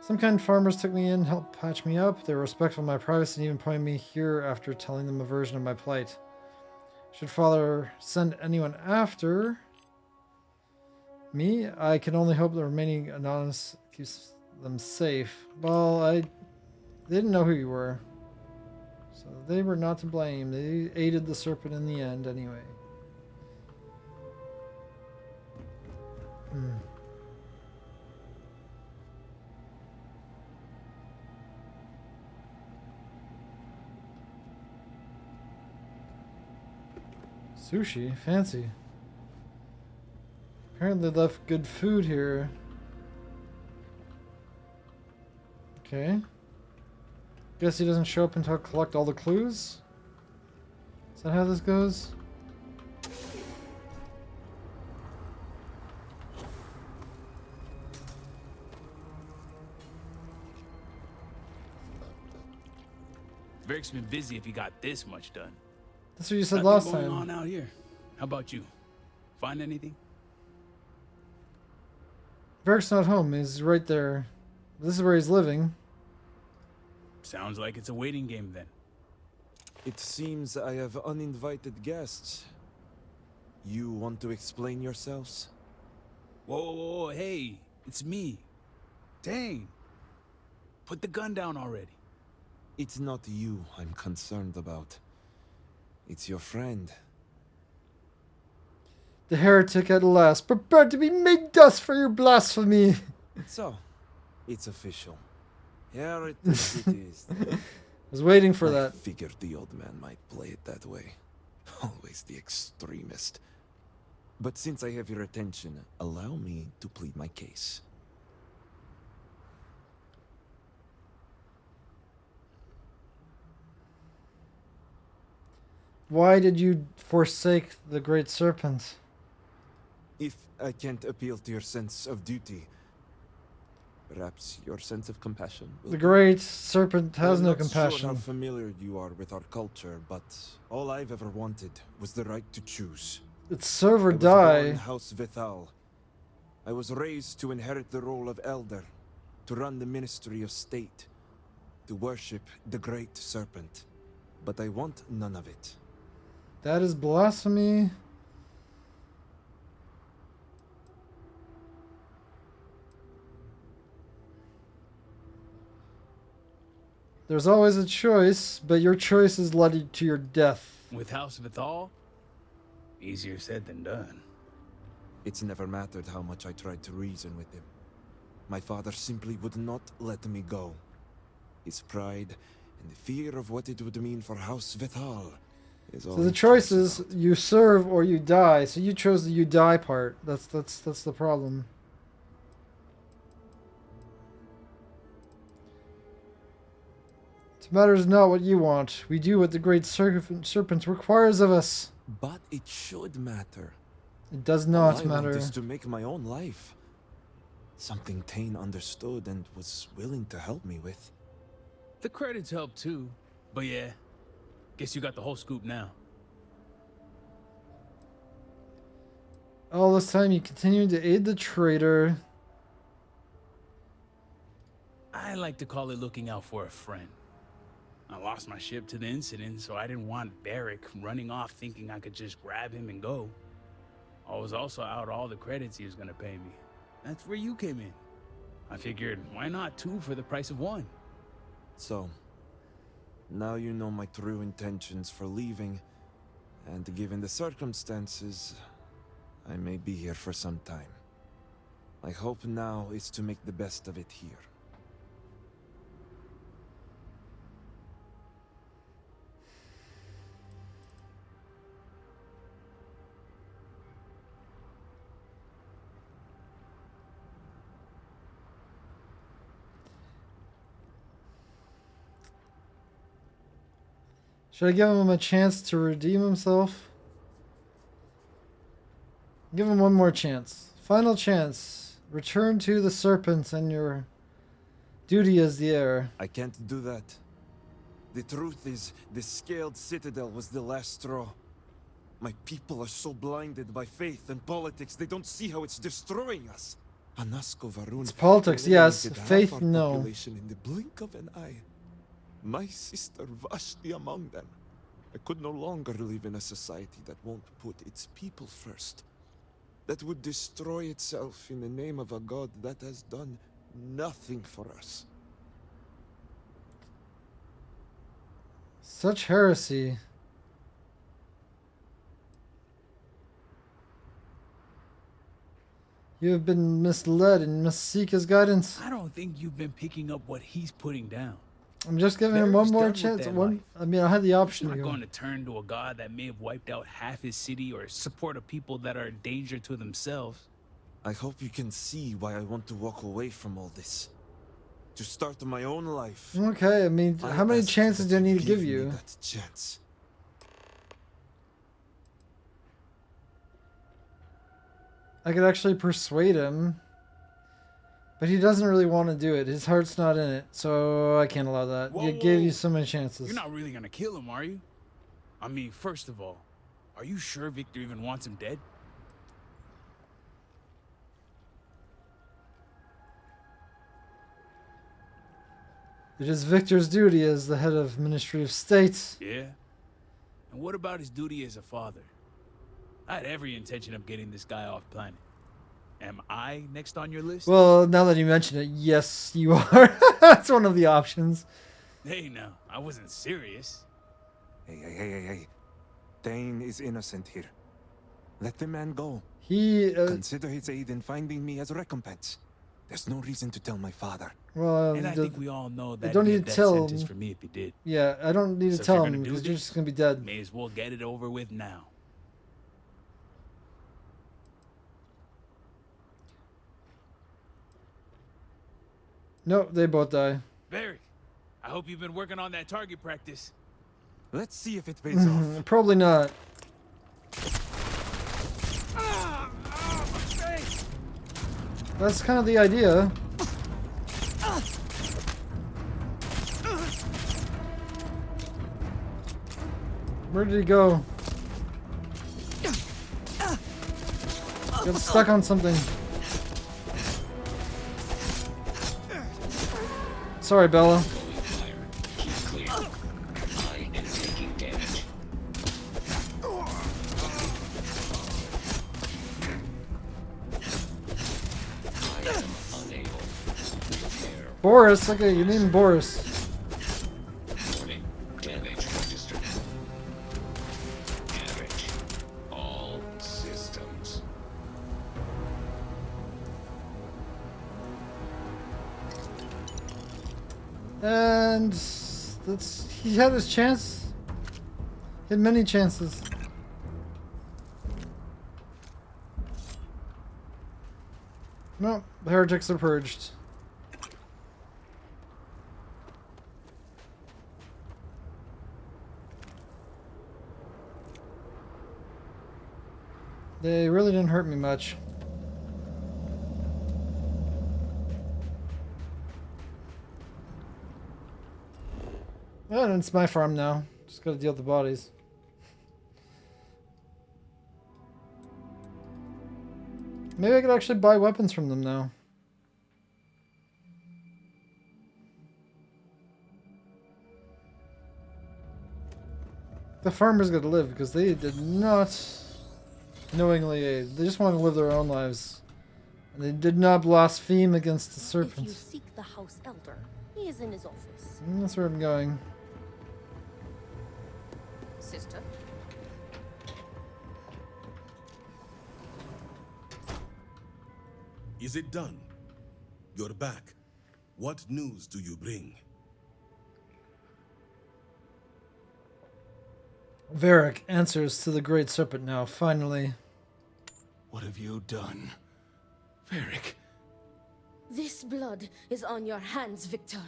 Some kind farmers took me in, helped patch me up. They were respectful of my privacy and even pointed me here after telling them a version of my plight. Should father send anyone after me, I can only hope the remaining anonymous keeps them safe. Well, they didn't know who you were. So they were not to blame. They aided the serpent in the end anyway. Hmm. Sushi? Fancy. Apparently left good food here. Okay. Guess he doesn't show up until I collect all the clues? Is that how this goes? Veric's been busy if he got this much done. That's what you said Nothing last going time. on out here. How about you? Find anything? Veric's not home. He's right there. This is where he's living. Sounds like it's a waiting game then. It seems I have uninvited guests. You want to explain yourselves? Whoa, hey, it's me. Dang. Put the gun down already. It's not you I'm concerned about. It's your friend. The heretic at last, prepared to be made dust for your blasphemy. So, it's official. Heretic it is. I was waiting for I that. Figured the old man might play it that way. Always the extremist. But since I have your attention, allow me to plead my case. Why did you forsake the great serpent? If I can't appeal to your sense of duty, perhaps your sense of compassion will The do. great serpent has I'm no not compassion. Sure how familiar you are with our culture, but all I've ever wanted was the right to choose. It's serve or I was die. born House Vithal. I was raised to inherit the role of elder, to run the ministry of state, to worship the great serpent. But I want none of it. That is blasphemy. There's always a choice, but your choice has led you to your death. With House Vithal? Easier said than done. It's never mattered how much I tried to reason with him. My father simply would not let me go. His pride and the fear of what it would mean for House Vithal is all So the he choice cares is you serve or you die. So you chose the you die part. That's the problem. It matters not what you want. We do what the great serpent requires of us. But it should matter. It does All not I matter. want is to make my own life. Something Tane understood and was willing to help me with. The credits help too. But yeah, guess you got the whole scoop now. All this time you continue to aid the traitor. I like to call it looking out for a friend. I lost my ship to the incident, so I didn't want Beric running off thinking I could just grab him and go. I was also out all the credits he was gonna pay me. That's where you came in. I figured, why not two for the price of one? So, now you know my true intentions for leaving, and given the circumstances, I may be here for some time. My hope now is to make the best of it here. Should I give him a chance to redeem himself? Give him one more chance. Final chance. Return to the serpent and your duty as the heir. I can't do that. The truth is, the Scaled Citadel was the last straw. My people are so blinded by faith and politics, they don't see how it's destroying us. Anasko Varun. It's politics, yes. eliminated half Faith, our no. population in the blink of an eye. My sister Vashti among them. I could no longer live in a society that won't put its people first. That would destroy itself in the name of a god that has done nothing for us. Such heresy. You have been misled and must seek his guidance. I don't think you've been picking up what he's putting down. I'm just giving him one more chance. I mean, I had the option He's to not go. going to turn to a god that may have wiped out half his city or support a people that are a danger to themselves. I hope you can see why I want to walk away from all this. To start my own life. Okay, I mean, how many chances do I need to give me you? that chance. I could actually persuade him. But he doesn't really want to do it. His heart's not in it, so I can't allow that. Whoa, It gave whoa. you so many chances. You're not really going to kill him, are you? I mean, first of all, are you sure Victor even wants him dead? It is Victor's duty as the head of Ministry of State. Yeah. And what about his duty as a father? I had every intention of getting this guy off planet. Am I next on your list? Well, now that you mention it, yes, you are. That's one of the options. Hey, now, I wasn't serious. Hey. Dane is innocent here. Let the man go. He consider his aid in finding me as recompense. There's no reason to tell my father. Well, And I think we all know that I don't would be a need to death tell sentence him. for me if he did. Yeah, I don't need So to if tell you're him gonna do because you're this, just gonna be dead. May as well get it over with now. Nope, they both die. Varric, I hope you've been working on that target practice. Let's see if it pays off. Probably not. That's kind of the idea. Where did he go? Got stuck on something. Sorry, Bella. Keep clear. I am taking damage. I am unable. Repair. Boris, okay, you name Boris. Warning. Damage registered. Damage. All systems. And he had his chance. He had many chances. No, the heretics are purged. They really didn't hurt me much. And it's my farm now. Just gotta deal with the bodies. Maybe I could actually buy weapons from them now. The farmers gotta live because they did not knowingly aid. They just wanted to live their own lives. And they did not blaspheme against the If you serpents. seek the House Elder, he is in his office. And that's where I'm going. Sister? Is it done? You're back. What news do you bring? Varric answers to the Great Serpent now, finally. What have you done? Varric. This blood is on your hands, Victor.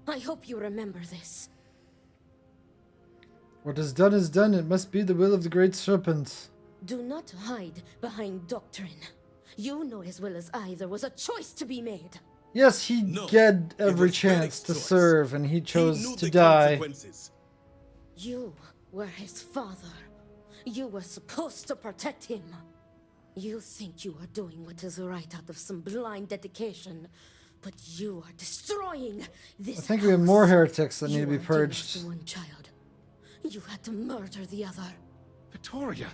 I hope you remember this. What is done is done. It must be the will of the Great Serpent. Do not hide behind doctrine. You know as well as I there was a choice to be made. Yes, he had every chance to serve, and he chose to die. You were his father. You were supposed to protect him. You think you are doing what is right out of some blind dedication, but you are destroying this I think we have more house. heretics that need to be You are giving purged. us one child. You had to murder the other. Victoria.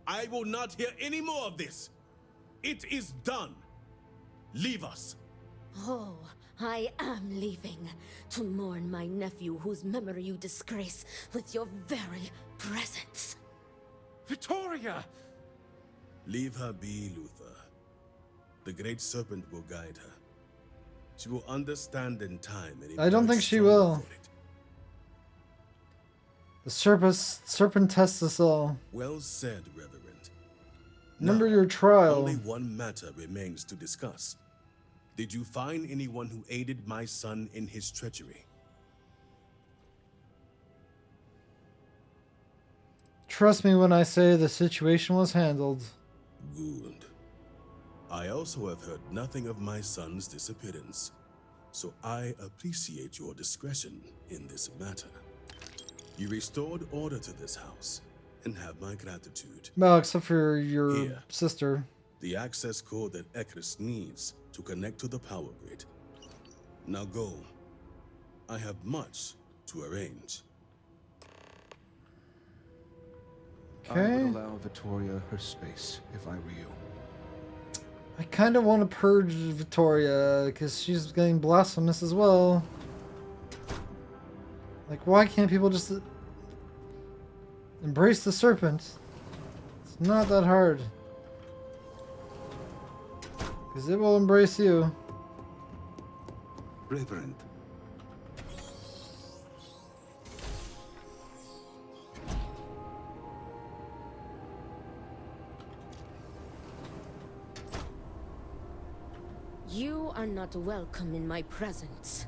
I will not hear any more of this. It is done. Leave us. Oh, I am leaving to mourn my nephew whose memory you disgrace with your very presence. Victoria! Leave her be, Luther. The Great Serpent will guide her. She will understand in time. And I don't emerge think she stronger will. for it. The serpent tests us all. Well said, Reverend. Remember Now, your trial. Only one matter remains to discuss. Did you find anyone who aided my son in his treachery? Trust me when I say the situation was handled. Good. I also have heard nothing of my son's disappearance, so I appreciate your discretion in this matter. You restored order to this house, and have my gratitude. Well, except for your Here. sister. The access code that Ekris needs to connect to the power grid. Now go. I have much to arrange. I Okay. would allow Victoria her space if I were you. I kind of want to purge Victoria because she's getting blasphemous as well. Like, why can't people just embrace the serpent? It's not that hard. Because it will embrace you. Reverend. You are not welcome in my presence.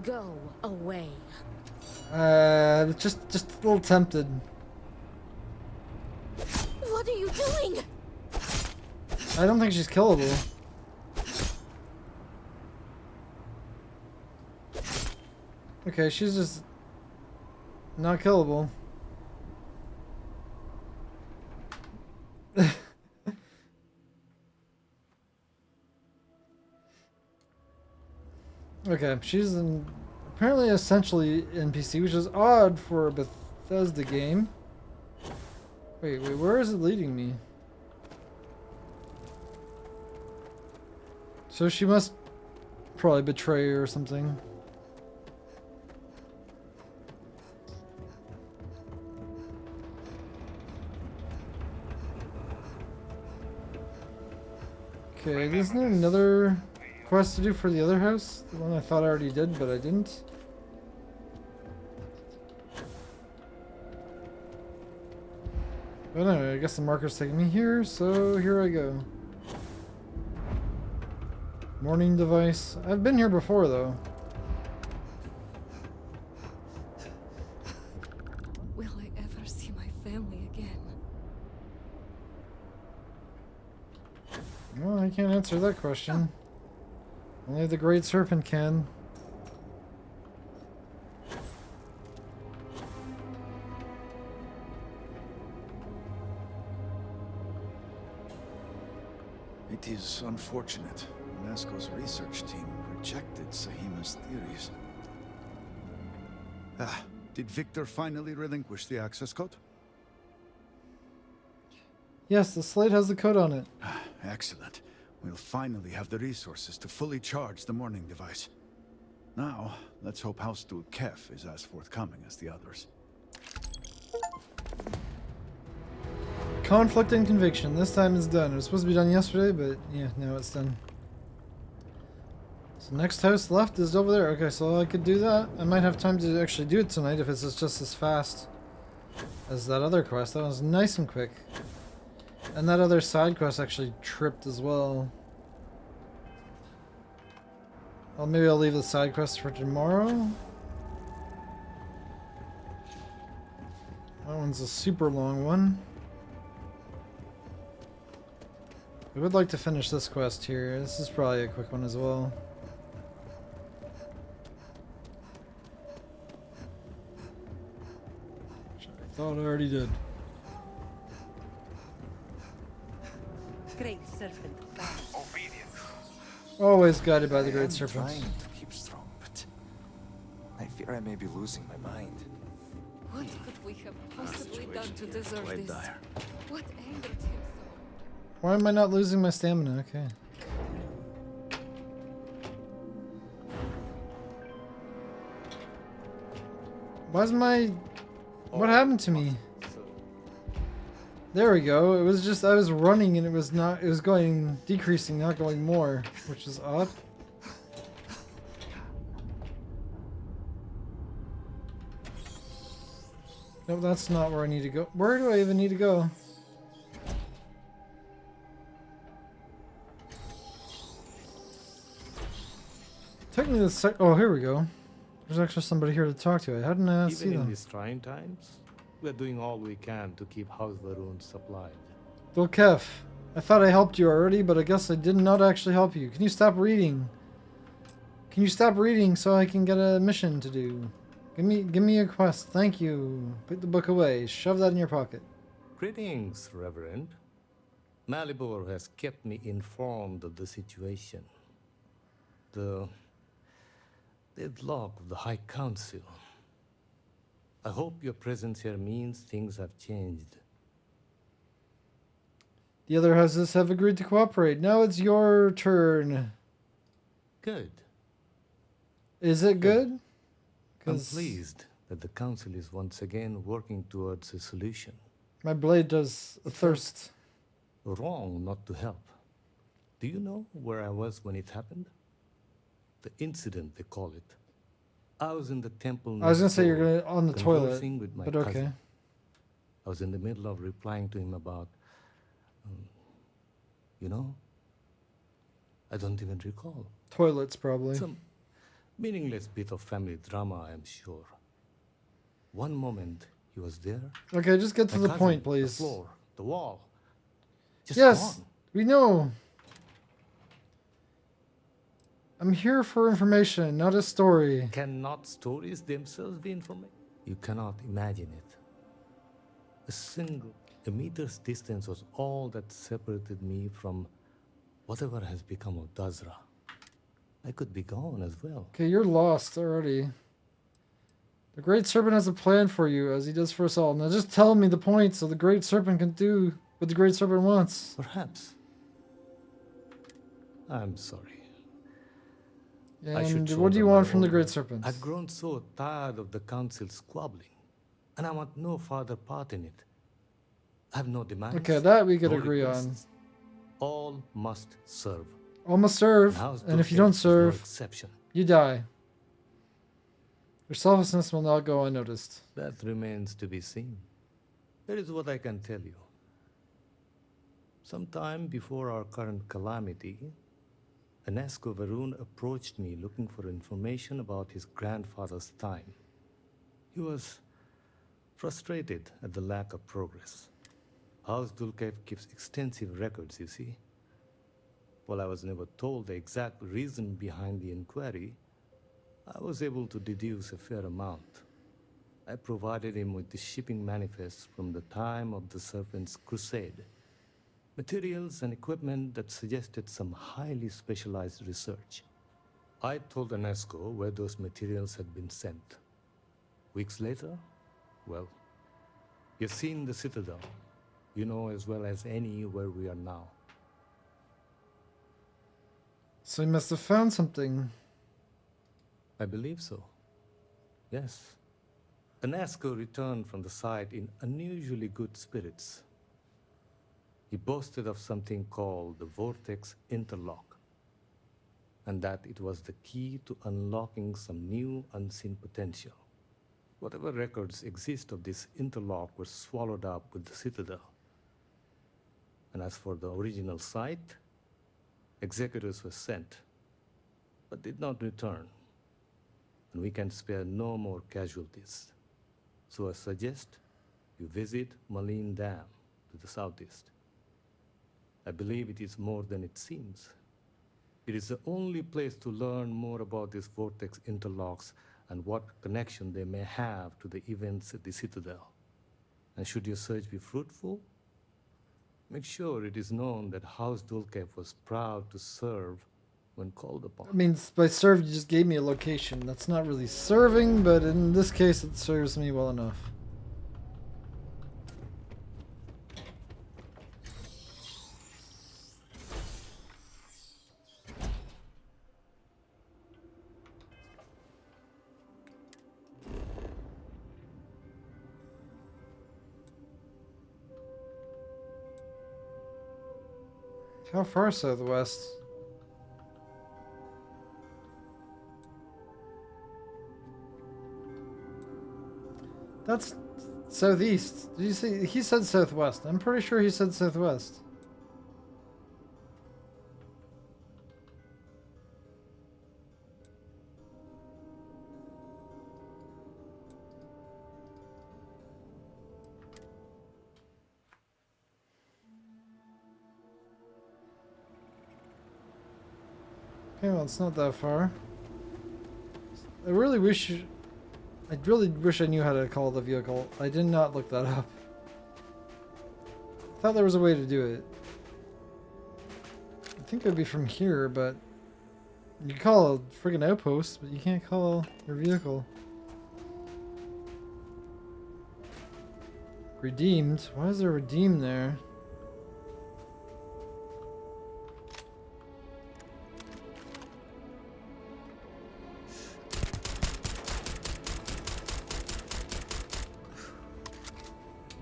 Go away. Just a little tempted. What are you doing? I don't think she's killable. Okay, she's just not killable. Okay, she's apparently essentially NPC, which is odd for a Bethesda game. Wait, where is it leading me? So she must probably betray her or something. Okay, isn't there another quest to do for the other house? The one I thought I already did, but I didn't. But anyway, I guess the marker's taking me here, so here I go. Morning device. I've been here before, though. Will I ever see my family again? Well, I can't answer that question. Only the Great Serpent can. It is unfortunate. UNESCO's research team rejected Sahima's theories. Did Victor finally relinquish the access code? Yes, the slate has the code on it. Excellent. We'll finally have the resources to fully charge the morning device. Now, let's hope House Steward Kef is as forthcoming as the others. Conflict and conviction. This time it's done. It was supposed to be done yesterday, but yeah, now it's done. So next house left is over there. Okay, so I could do that. I might have time to actually do it tonight if it's just as fast as that other quest. That was nice and quick. And that other side quest actually tripped as well. Well, maybe I'll leave the side quest for tomorrow. That one's a super long one. I would like to finish this quest here. This is probably a quick one as well. Which I thought I already did. Great Serpent. Always guided by the Great I'm Serpent. trying to keep strong, but I fear I may be losing my mind. What could we have possibly done to deserve Quite this? dire. What angered him so? Why am I not losing my stamina? Okay. Why's my... What happened to me? There we go. It was just I was running and it was going decreasing, not going more, which is odd. No, that's not where I need to go. Where do I even need to go? Took me this sec. Oh, here we go. There's actually somebody here to talk to. I hadn't see Even in them. these trying times, we're doing all we can to keep House Varun supplied. Dulkef, I thought I helped you already, but I guess I did not actually help you. Can you stop reading? Can you stop reading so I can get a mission to do? Give me a quest. Thank you. Put the book away. Shove that in your pocket. Greetings, Reverend. Malibor has kept me informed of the situation. The deadlock of the High Council. I hope your presence here means things have changed. The other houses have agreed to cooperate. Now it's your turn. Good. Is it good? I'm pleased that the Council is once again working towards a solution. My blade does a thirst. Wrong not to help. Do you know where I was when it happened? The incident, they call it. I was in the temple. I was gonna say you're next gonna on the door, toilet, conversing with my but okay. cousin. I was in the middle of replying to him about, you know, I don't even recall. Toilets, probably. Some meaningless bit of family drama, I'm sure. One moment he was there. Okay, just get to My the cousin, point, please. The floor, the wall. Just Yes, gone. we know. I'm here for information, not a story. Cannot stories themselves be information? You cannot imagine it. A meter's distance was all that separated me from whatever has become of Dazra. I could be gone as well. Okay, you're lost already. The Great Serpent has a plan for you, as he does for us all. Now just tell me the point so the Great Serpent can do what the Great Serpent wants. Perhaps. I'm sorry. I should And show what do you them my want from the own Great way. Serpent? I've grown so tired of the Council squabbling, and I want no further part in it. I have no demands. Okay, that we could no agree on. requests. All must serve. All must serve, House and if you Dulcet don't is no serve, exception. you die. Your selflessness will not go unnoticed. That remains to be seen. That is what I can tell you. Sometime before our current calamity, Enesco Varun approached me looking for information about his grandfather's time. He was frustrated at the lack of progress. House Dulcet keeps extensive records, you see. While I was never told the exact reason behind the inquiry, I was able to deduce a fair amount. I provided him with the shipping manifest from the time of the Serpent's Crusade. Materials and equipment that suggested some highly specialized research. I told Enesco where those materials had been sent. Weeks later, well, you've seen the Citadel. You know as well as any where we are now. So you must have found something. I believe so. Yes. Enesco returned from the site in unusually good spirits. He boasted of something called the Vortex Interlock, and that it was the key to unlocking some new unseen potential. Whatever records exist of this interlock were swallowed up with the Citadel. And as for the original site, executors were sent, but did not return. And we can spare no more casualties. So I suggest you visit Malin Dam to the southeast. I believe it is more than it seems. It is the only place to learn more about these vortex interlocks and what connection they may have to the events at the Citadel. And should your search be fruitful, make sure it is known that House Dulcet was proud to serve when called upon. I mean, by serve, you just gave me a location. That's not really serving, but in this case, it serves me well enough. How far southwest? That's southeast. Did you say he said southwest? I'm pretty sure he said southwest. Okay, well, it's not that far. I really wish I knew how to call the vehicle. I did not look that up. I thought there was a way to do it. I think it would be from here, but you can call a friggin' outpost, but you can't call your vehicle. Redeemed? Why is there redeem there?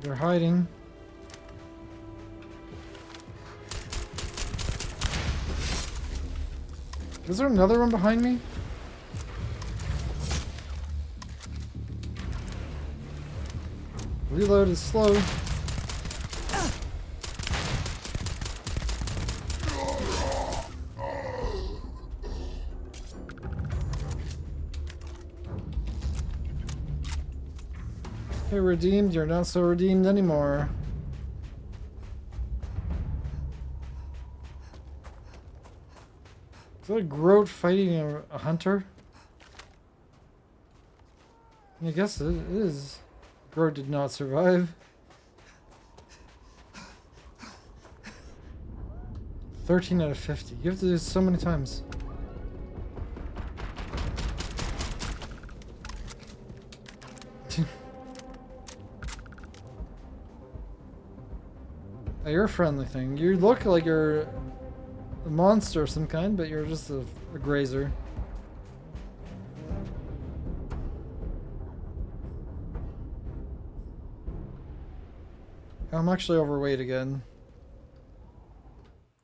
They're hiding. Is there another one behind me? Reload is slow. Hey, redeemed, you're not so redeemed anymore. Is that a Groat fighting a hunter? I guess it is. Groat did not survive. 13 out of 50. You have to do this so many times. You're a friendly thing. You look like you're a monster of some kind, but you're just a grazer. I'm actually overweight again.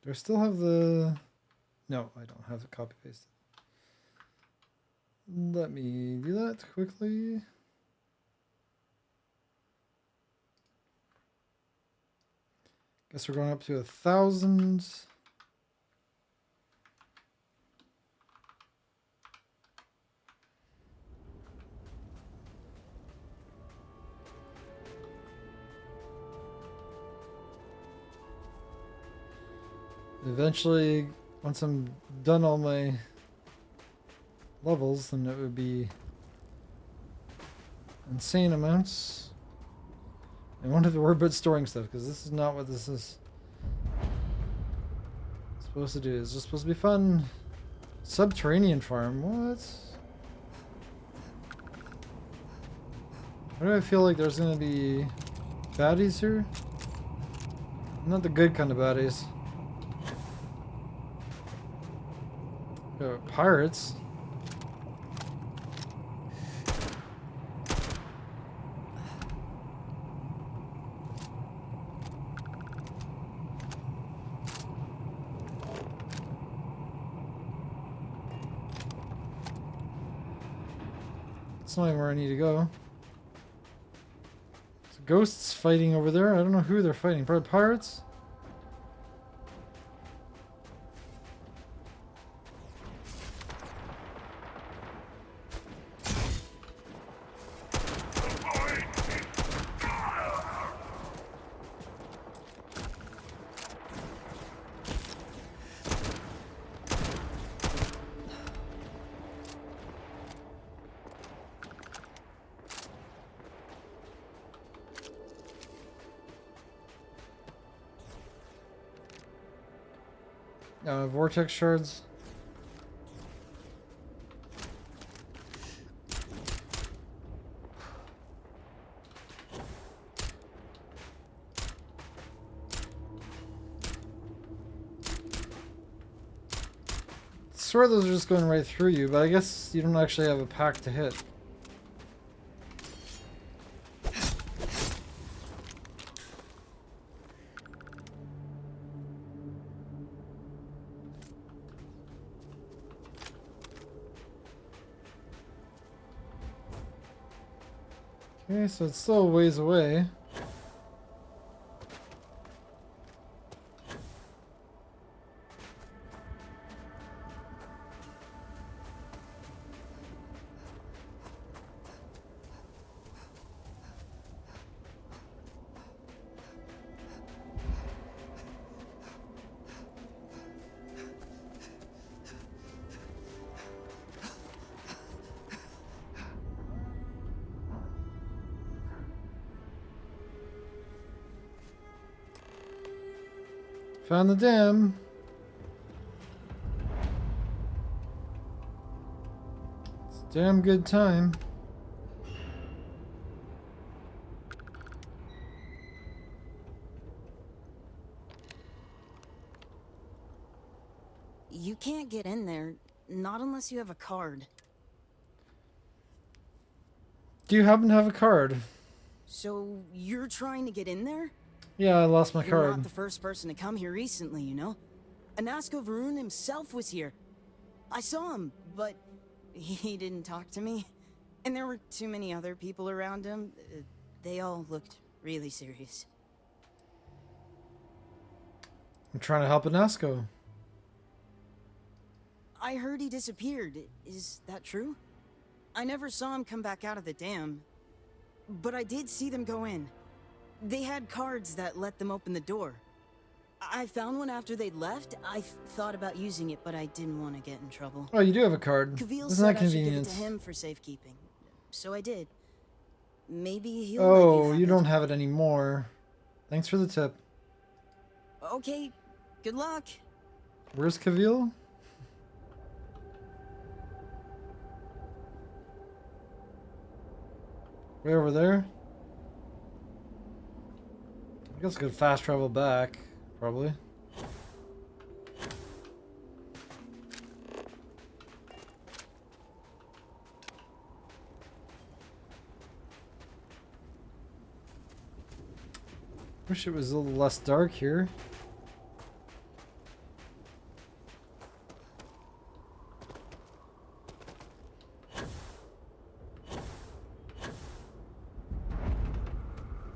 Do I still have the... No, I don't have the copy paste. Let me do that quickly. Guess we're going up to 1,000. Eventually, once I'm done all my levels, then it would be insane amounts. I won't have to worry about storing stuff, because this is not what this is supposed to do. It's just supposed to be fun. Subterranean farm, what? Why do I feel like there's gonna be baddies here? Not the good kind of baddies. Pirates. That's not even where I need to go. There's ghosts fighting over there. I don't know who they're fighting. Probably pirates? Vortex shards. I swear those are just going right through you, but I guess you don't actually have a pack to hit. Okay, so it's still a ways away. Found the dam. It's a damn good time. You can't get in there, not unless you have a card. Do you happen to have a card? So you're trying to get in there? Yeah, I lost my You're card. not the first person to come here recently, you know? Anasco Varun himself was here. I saw him, but he didn't talk to me. And there were too many other people around him. They all looked really serious. I'm trying to help Anasco. I heard he disappeared. Is that true? I never saw him come back out of the dam. But I did see them go in. They had cards that let them open the door. I found one after they'd left. I thought about using it, but I didn't want to get in trouble. Oh, you do have a card. Kavil Isn't said that I should give it convenient? to him for safekeeping. So I did. Maybe he'll Oh, let you have you it. don't have it anymore. Thanks for the tip. Okay, good luck. Where's Kavil? Way over there? I guess I could fast travel back, probably. Wish it was a little less dark here.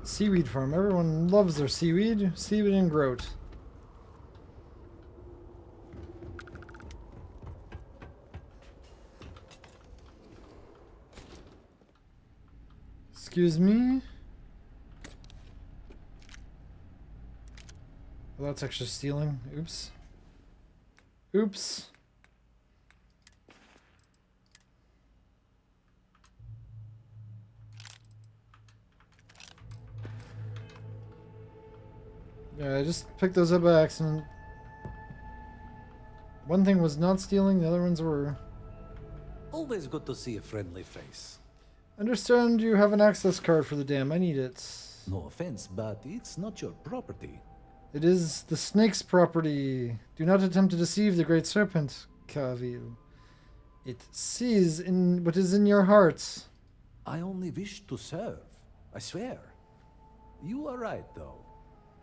Seaweed farm. Everyone loves their seaweed. Seaweed and groat. Excuse me? Well, that's extra stealing. Oops. Oops. Yeah, I just picked those up by accident. One thing was not stealing, the other ones were. Always good to see a friendly face. Understand you have an access card for the dam. I need it. No offense, but it's not your property. It is the snake's property. Do not attempt to deceive the great serpent, Kavil. It sees in what is in your heart. I only wish to serve. I swear. You are right, though.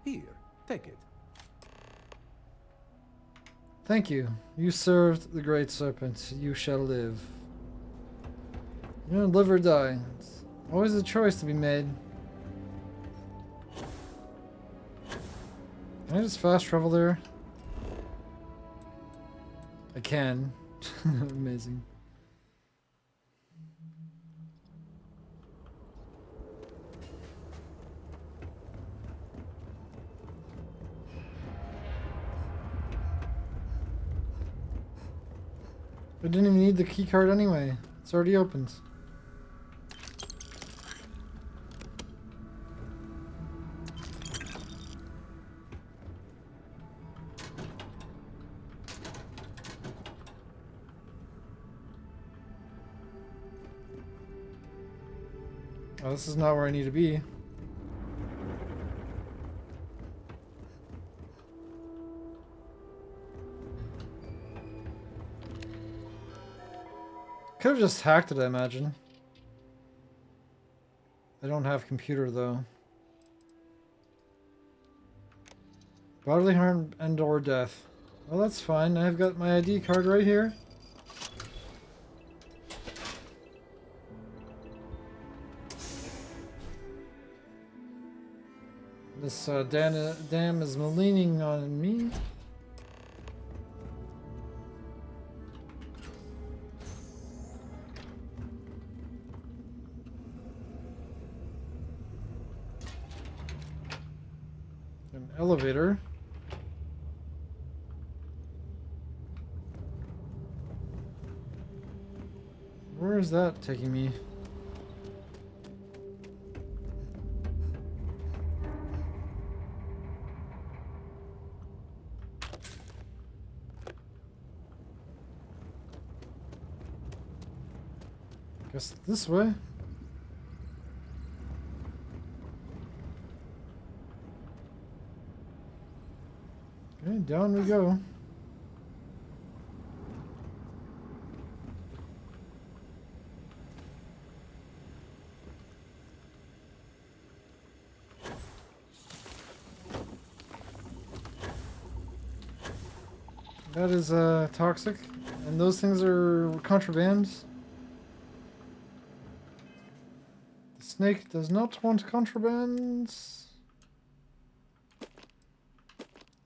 Here, take it. Thank you. You served the great serpent. You shall live. You're gonna live or die. It's always a choice to be made. Can I just fast travel there? I can. Amazing. I didn't even need the key card anyway. It's already opened. Oh, this is not where I need to be. Could have just hacked it, I imagine. I don't have computer though. Bodily harm and or death. Well, that's fine. I've got my ID card right here. This dam is leaning on me. An elevator. Where is that taking me? Guess this way. Okay, down we go. That is toxic, and those things are contraband. The snake does not want contraband.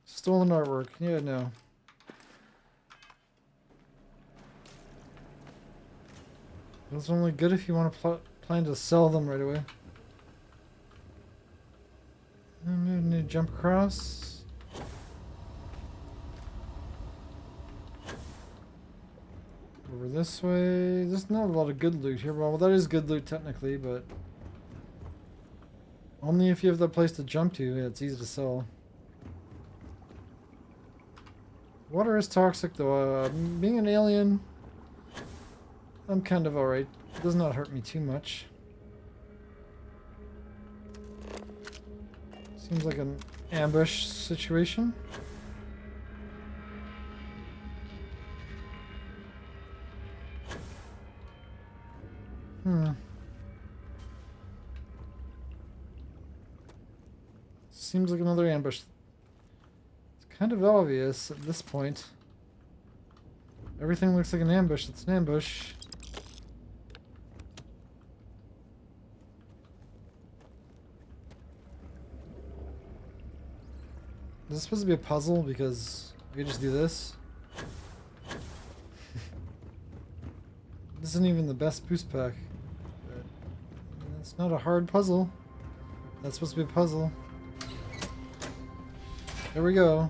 Stolen artwork. Yeah, no. Those are only good if you want to plan to sell them right away. And need to jump across. Over this way. There's not a lot of good loot here. Well, that is good loot technically, but only if you have that place to jump to. Yeah, it's easy to sell. Water is toxic though. Being an alien, I'm kind of alright. It does not hurt me too much. Seems like an ambush situation. Seems like another ambush. It's kind of obvious at this point. Everything looks like an ambush. It's an ambush. Is this supposed to be a puzzle? Because we could just do this. This isn't even the best boost pack. But it's not a hard puzzle. That's supposed to be a puzzle. There we go.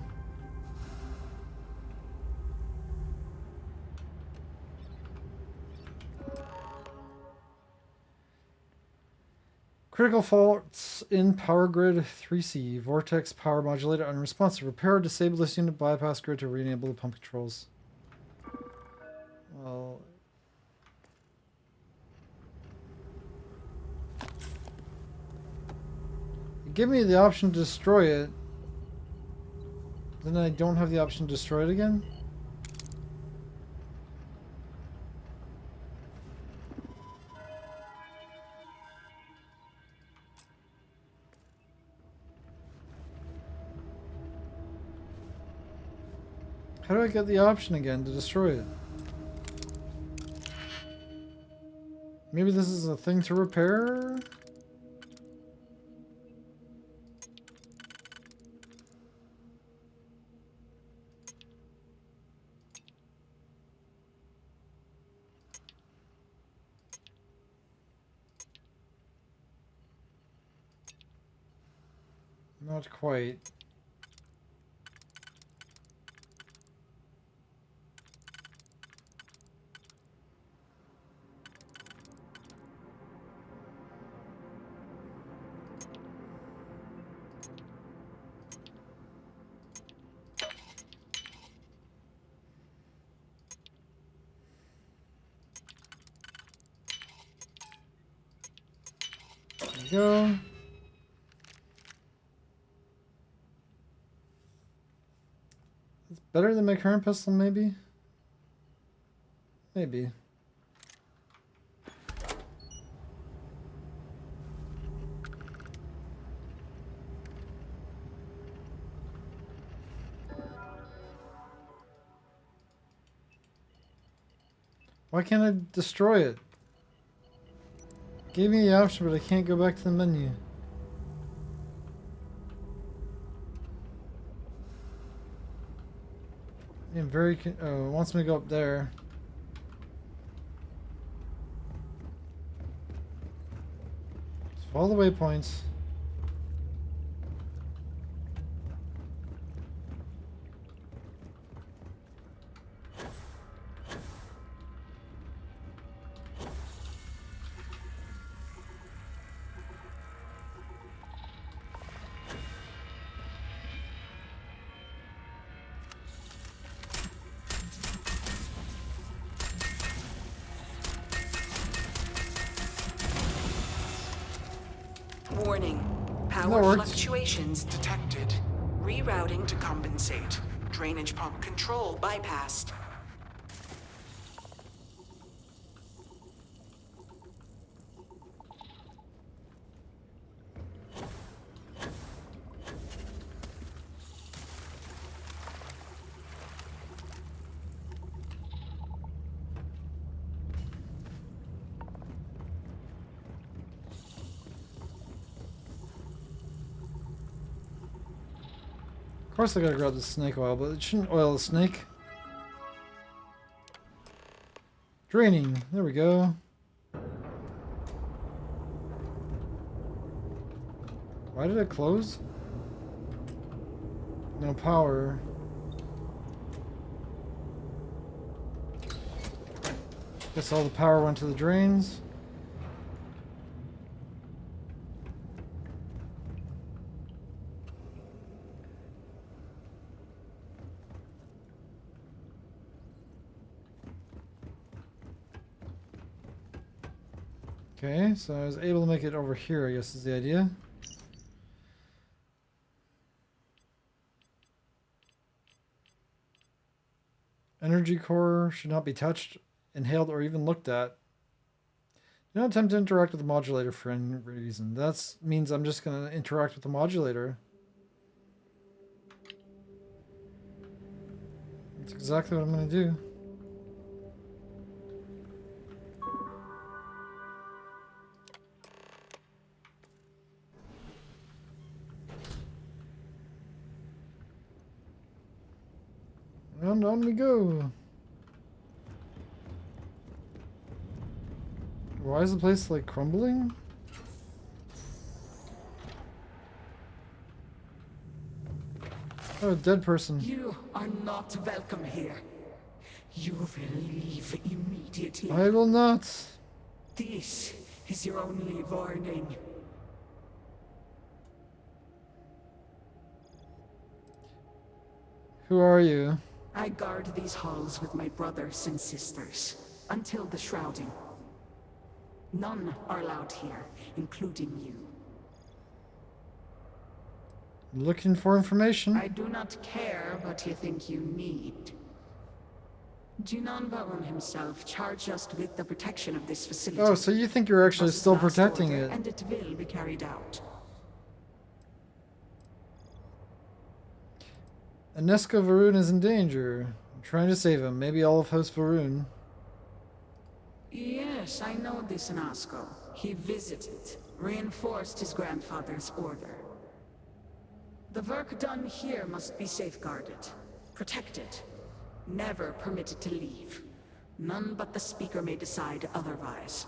Critical faults in power grid 3C. Vortex power modulator unresponsive. Repair or disable this unit bypass grid to re-enable the pump controls. Well... give me the option to destroy it. Then I don't have the option to destroy it again? How do I get the option again to destroy it? Maybe this is a thing to repair? Not quite. There we go. It's better than my current pistol, maybe? Maybe. Why can't I destroy it? Gave me the option, but I can't go back to the menu. I'm oh, it wants me to go up there. Just follow the waypoints. Warning. Power fluctuations detected. Rerouting to compensate. Drainage pump control bypassed. Of course I gotta grab the snake oil, but it shouldn't oil the snake. Draining. There we go. Why did it close? No power. Guess all the power went to the drains. Okay, so I was able to make it over here, I guess is the idea. Energy core should not be touched, inhaled, or even looked at. Do not attempt to interact with the modulator for any reason. That means I'm just going to interact with the modulator. That's exactly what I'm going to do. And on we go. Why is the place like crumbling? Oh, a dead person. You are not welcome here. You will leave immediately. I will not. This is your only warning. Who are you? I guard these halls with my brothers and sisters, until the shrouding. None are allowed here, including you. Looking for information. I do not care what you think you need. Junon Baron himself charged us with the protection of this facility. Oh, so you think you're actually still protecting it? And it will be carried out. Anesko Varun is in danger. I'm trying to save him. Maybe all of Host Varun. Yes, I know this Anesko. He visited, reinforced his grandfather's order. The work done here must be safeguarded, protected, never permitted to leave. None but the Speaker may decide otherwise.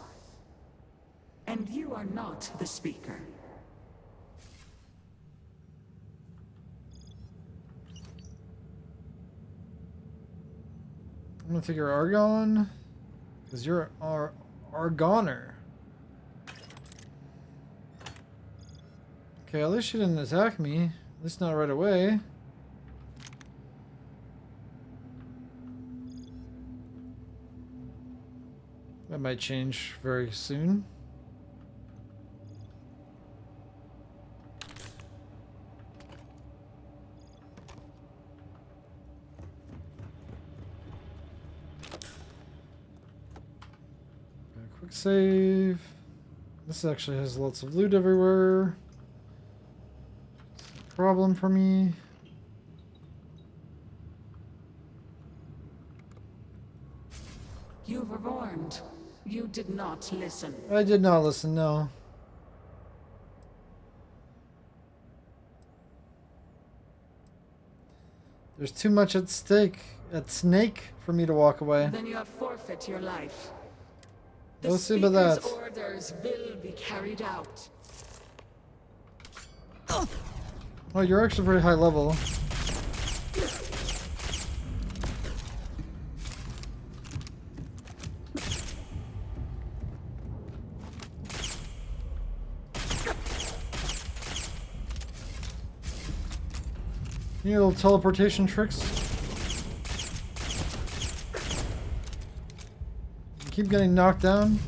And you are not the Speaker. I'm gonna take your Argon, because you're our Argoner. Okay, at least she didn't attack me. At least not right away. That might change very soon. Quick save. This actually has lots of loot everywhere. Problem for me. You were warned. You did not listen. I did not listen, no. There's too much at stake. that snake for me to walk away. Then you have forfeit your life. The We'll see about that. Speaker's orders will be carried out. Oh, you're actually pretty high level. You need little teleportation tricks. You keep getting knocked down.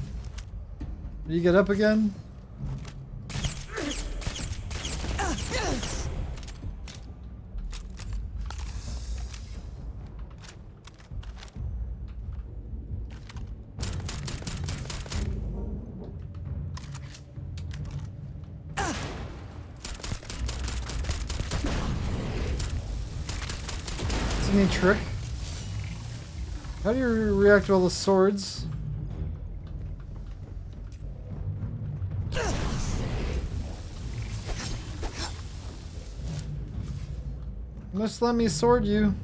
Do you get up again? Any trick? How do you react to all the swords? Just let me sword you.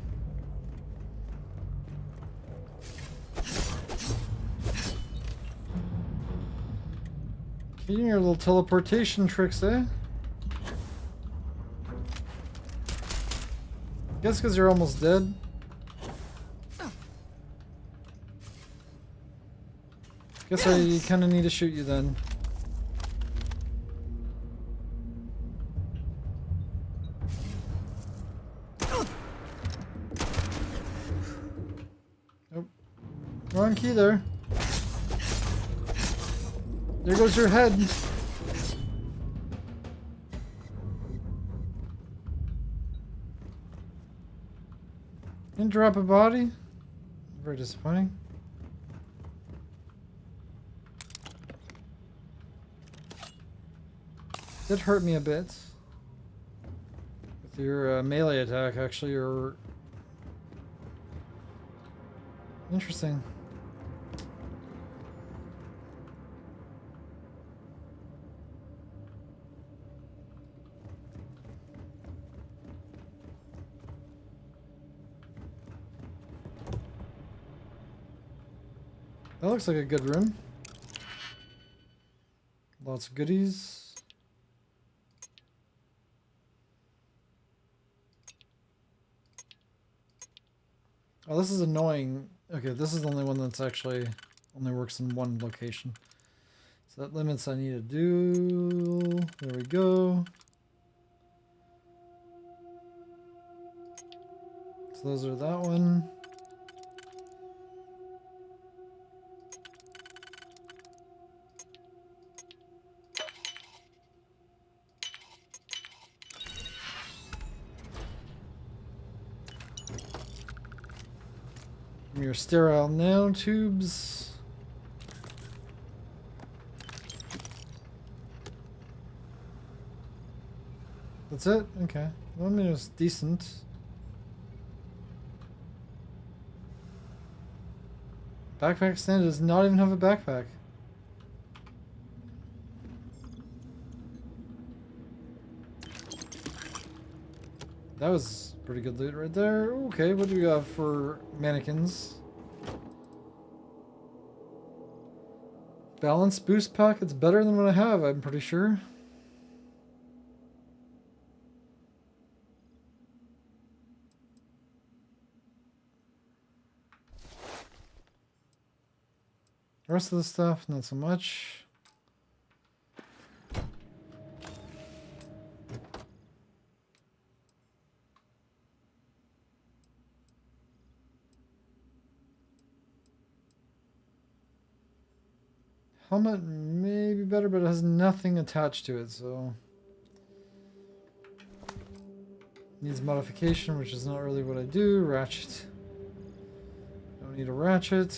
You and your little teleportation tricks, eh? Guess because you're almost dead. Guess I kind of need to shoot you then. Nope. Wrong key there. There goes your head. Didn't drop a body? Very disappointing. Did hurt me a bit. With your melee attack, actually, or... Interesting. That looks like a good room. Lots of goodies. Oh, this is annoying. Okay, this is the only one that's actually only works in one location. So that limits I need to do. There we go. So those are that one. Your sterile nanotubes. That's it? Okay. Well, I mean, it was decent. Backpack stand does not even have a backpack. That was pretty good loot right there. Okay, what do we got for mannequins? Balance boost pack, it's better than what I have, I'm pretty sure. The rest of the stuff, not so much. Helmet may be better, but it has nothing attached to it, so... Needs modification, which is not really what I do. Ratchet. Don't need a ratchet.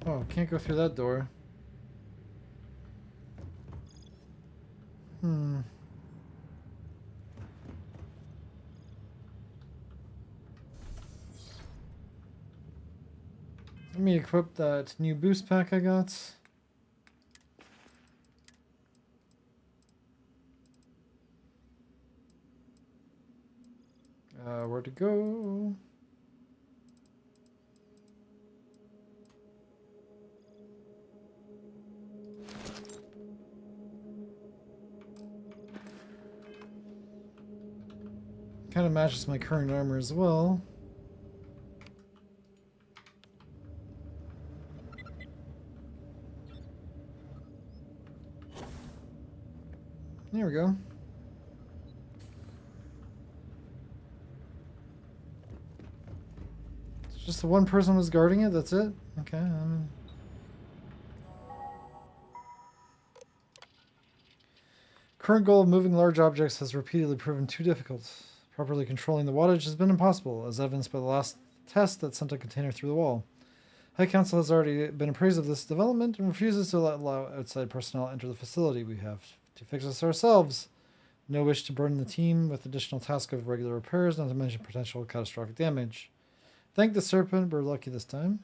Oh, can't go through that door. Let me equip that new boost pack I got. where to go. Kind of matches my current armor as well. There we go. It's just the one person was guarding it, that's it? Okay, Current goal of moving large objects has repeatedly proven too difficult. Properly controlling the wattage has been impossible, as evidenced by the last test that sent a container through the wall. High Council has already been appraised of this development and refuses to allow outside personnel enter the facility. We have to fix this ourselves. No wish to burden the team with additional task of regular repairs, not to mention potential catastrophic damage. Thank the Serpent, we're lucky this time.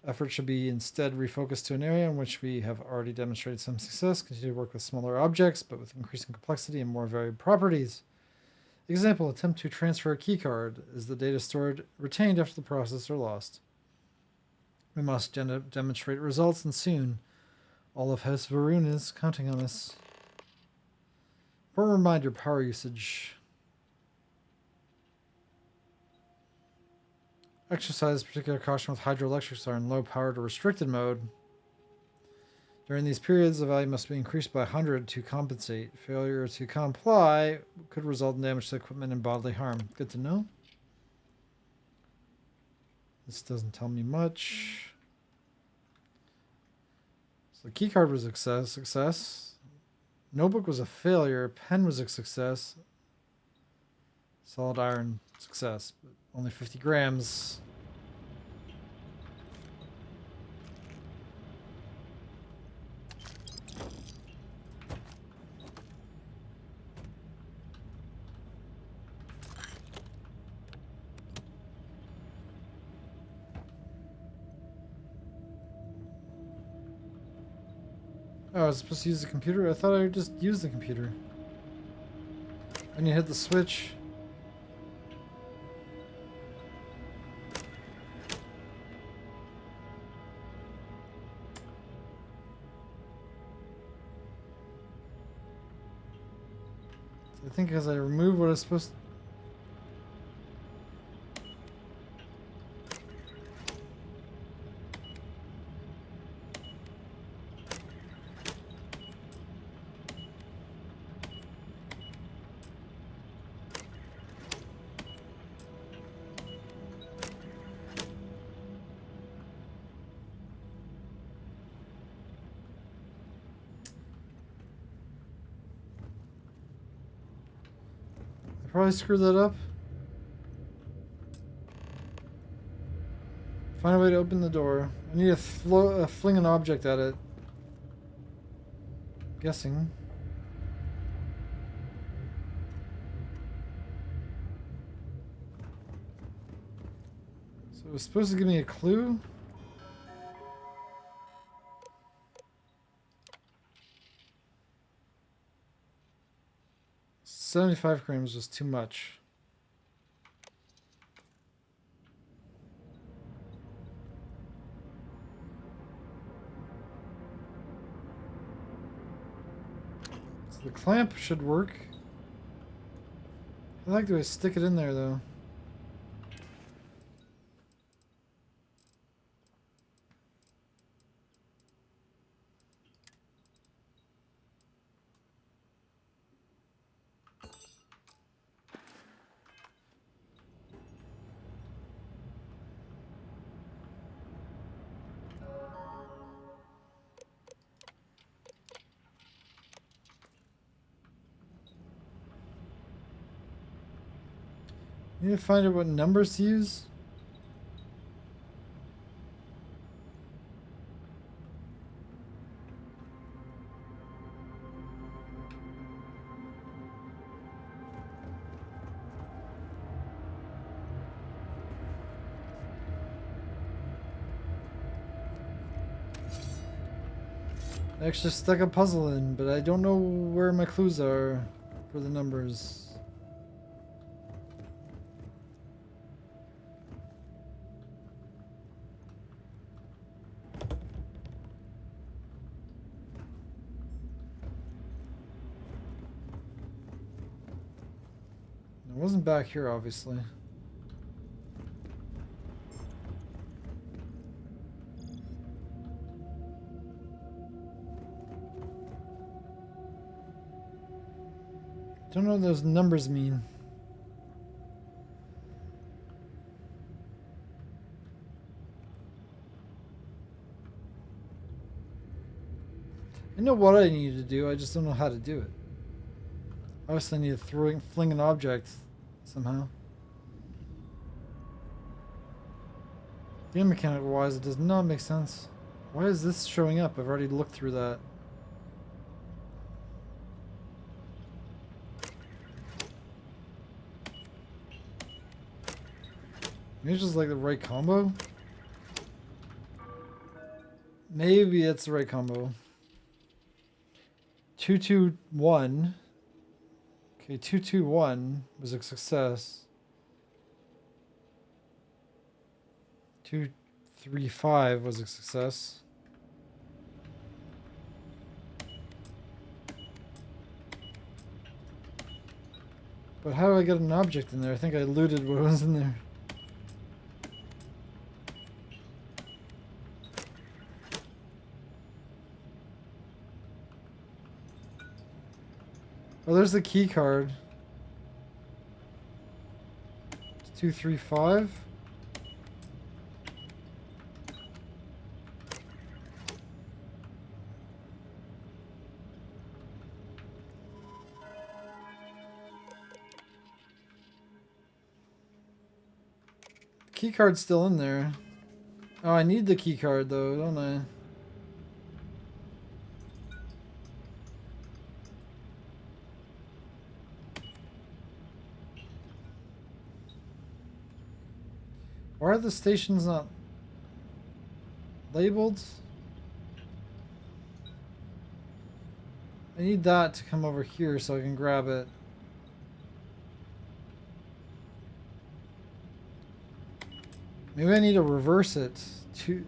Effort should be instead refocused to an area in which we have already demonstrated some success. Continue to work with smaller objects, but with increasing complexity and more varied properties. Example, attempt to transfer a keycard. Is the data stored retained after the process or lost? We must demonstrate results, and soon. All of House Varun is counting on us. Important reminder, power usage. Exercise particular caution with hydroelectrics are in low powered or restricted mode. During these periods, the value must be increased by 100 to compensate. Failure to comply could result in damage to equipment and bodily harm. Good to know. This doesn't tell me much. So the keycard was a success. Notebook was a failure. Pen was a success. Solid iron, success. But only 50 grams. Oh, I was supposed to use the computer? I thought I would just use the computer. When you hit the switch. I think as I remove what I was supposed to... Probably screwed that up. Find a way to open the door. I need to fling an object at it. Guessing. So it was supposed to give me a clue? $75 grams was too much. So the clamp should work. How the heck do I stick it in there though? You need to find out what numbers to use. I actually stuck a puzzle in, but I don't know where my clues are for the numbers. It wasn't back here, obviously. Don't know what those numbers mean. I know what I need to do, I just don't know how to do it. Obviously I need to fling an object somehow. Game mechanic wise, it does not make sense. Why is this showing up? I've already looked through that. Maybe it's just like the right combo? Maybe it's the right combo. 2-2-1. Okay, 2-2-1 was a success. 2-3-5 was a success. But how do I get an object in there? I think I looted what was in there. Oh, there's the key card. 2-3-5. Key card's still in there. Oh, I need the key card though, don't I? Why are the stations not labeled? I need that to come over here so I can grab it. Maybe I need to reverse it to...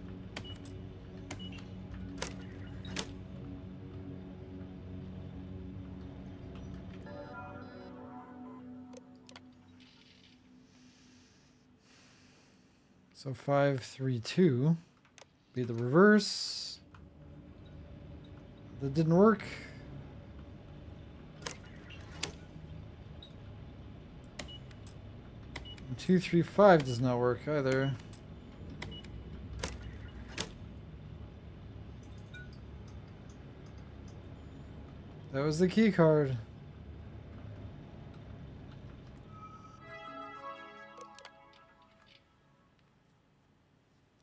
So 5-3-2 be the reverse. That didn't work. And 2-3-5 does not work either. That was the key card.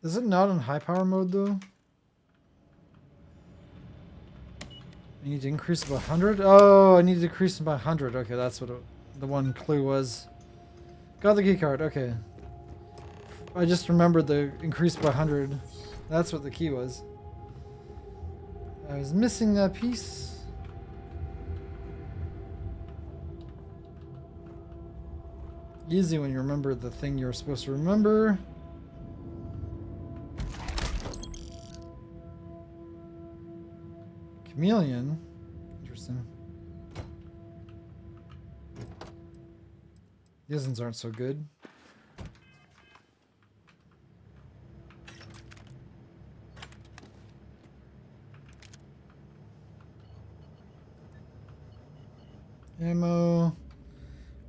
Is it not in high power mode though? I need to increase it by 100? Oh, I need to decrease it by 100. Okay, that's what the one clue was. Got the key card, okay. I just remembered the increase by 100. That's what the key was. I was missing that piece. Easy when you remember the thing you're supposed to remember. Chameleon. Interesting. These ones aren't so good. Ammo.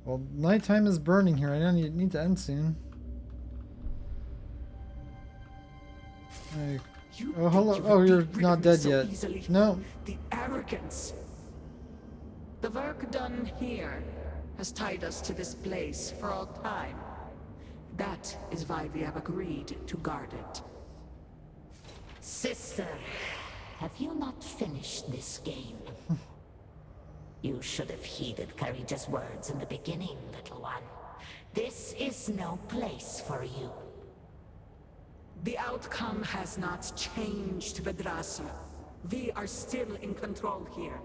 Well, nighttime is burning here. I don't need to end soon. Oh, hello. Oh, you're not dead yet. No. The arrogance. The work done here has tied us to this place for all time. That is why we have agreed to guard it. Sister, have you not finished this game? You should have heeded Courageous words in the beginning, little one. This is no place for you. The outcome has not changed, Vedrasa. We are still in control here.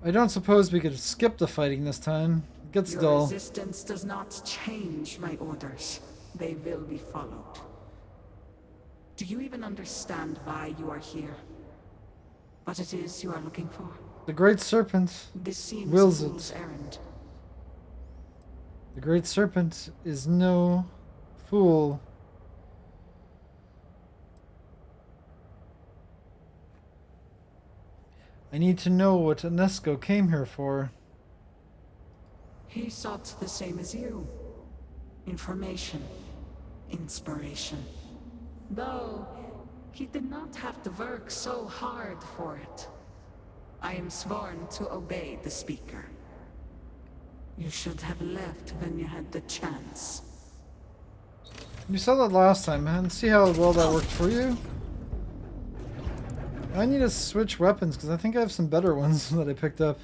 I don't suppose we could skip the fighting this time. It gets Your dull. resistance does not change my orders. They will be followed. Do you even understand why you are here? what it is you are looking for. The Great Serpent This seems wills a fool's it. errand. The Great Serpent is no fool. I need to know what Enesco came here for. He sought the same as you. Information. Inspiration. Though, he did not have to work so hard for it. I am sworn to obey the Speaker. You should have left when you had the chance. You saw that last time, man. See how well that worked for you? I need to switch weapons because I think I have some better ones that I picked up.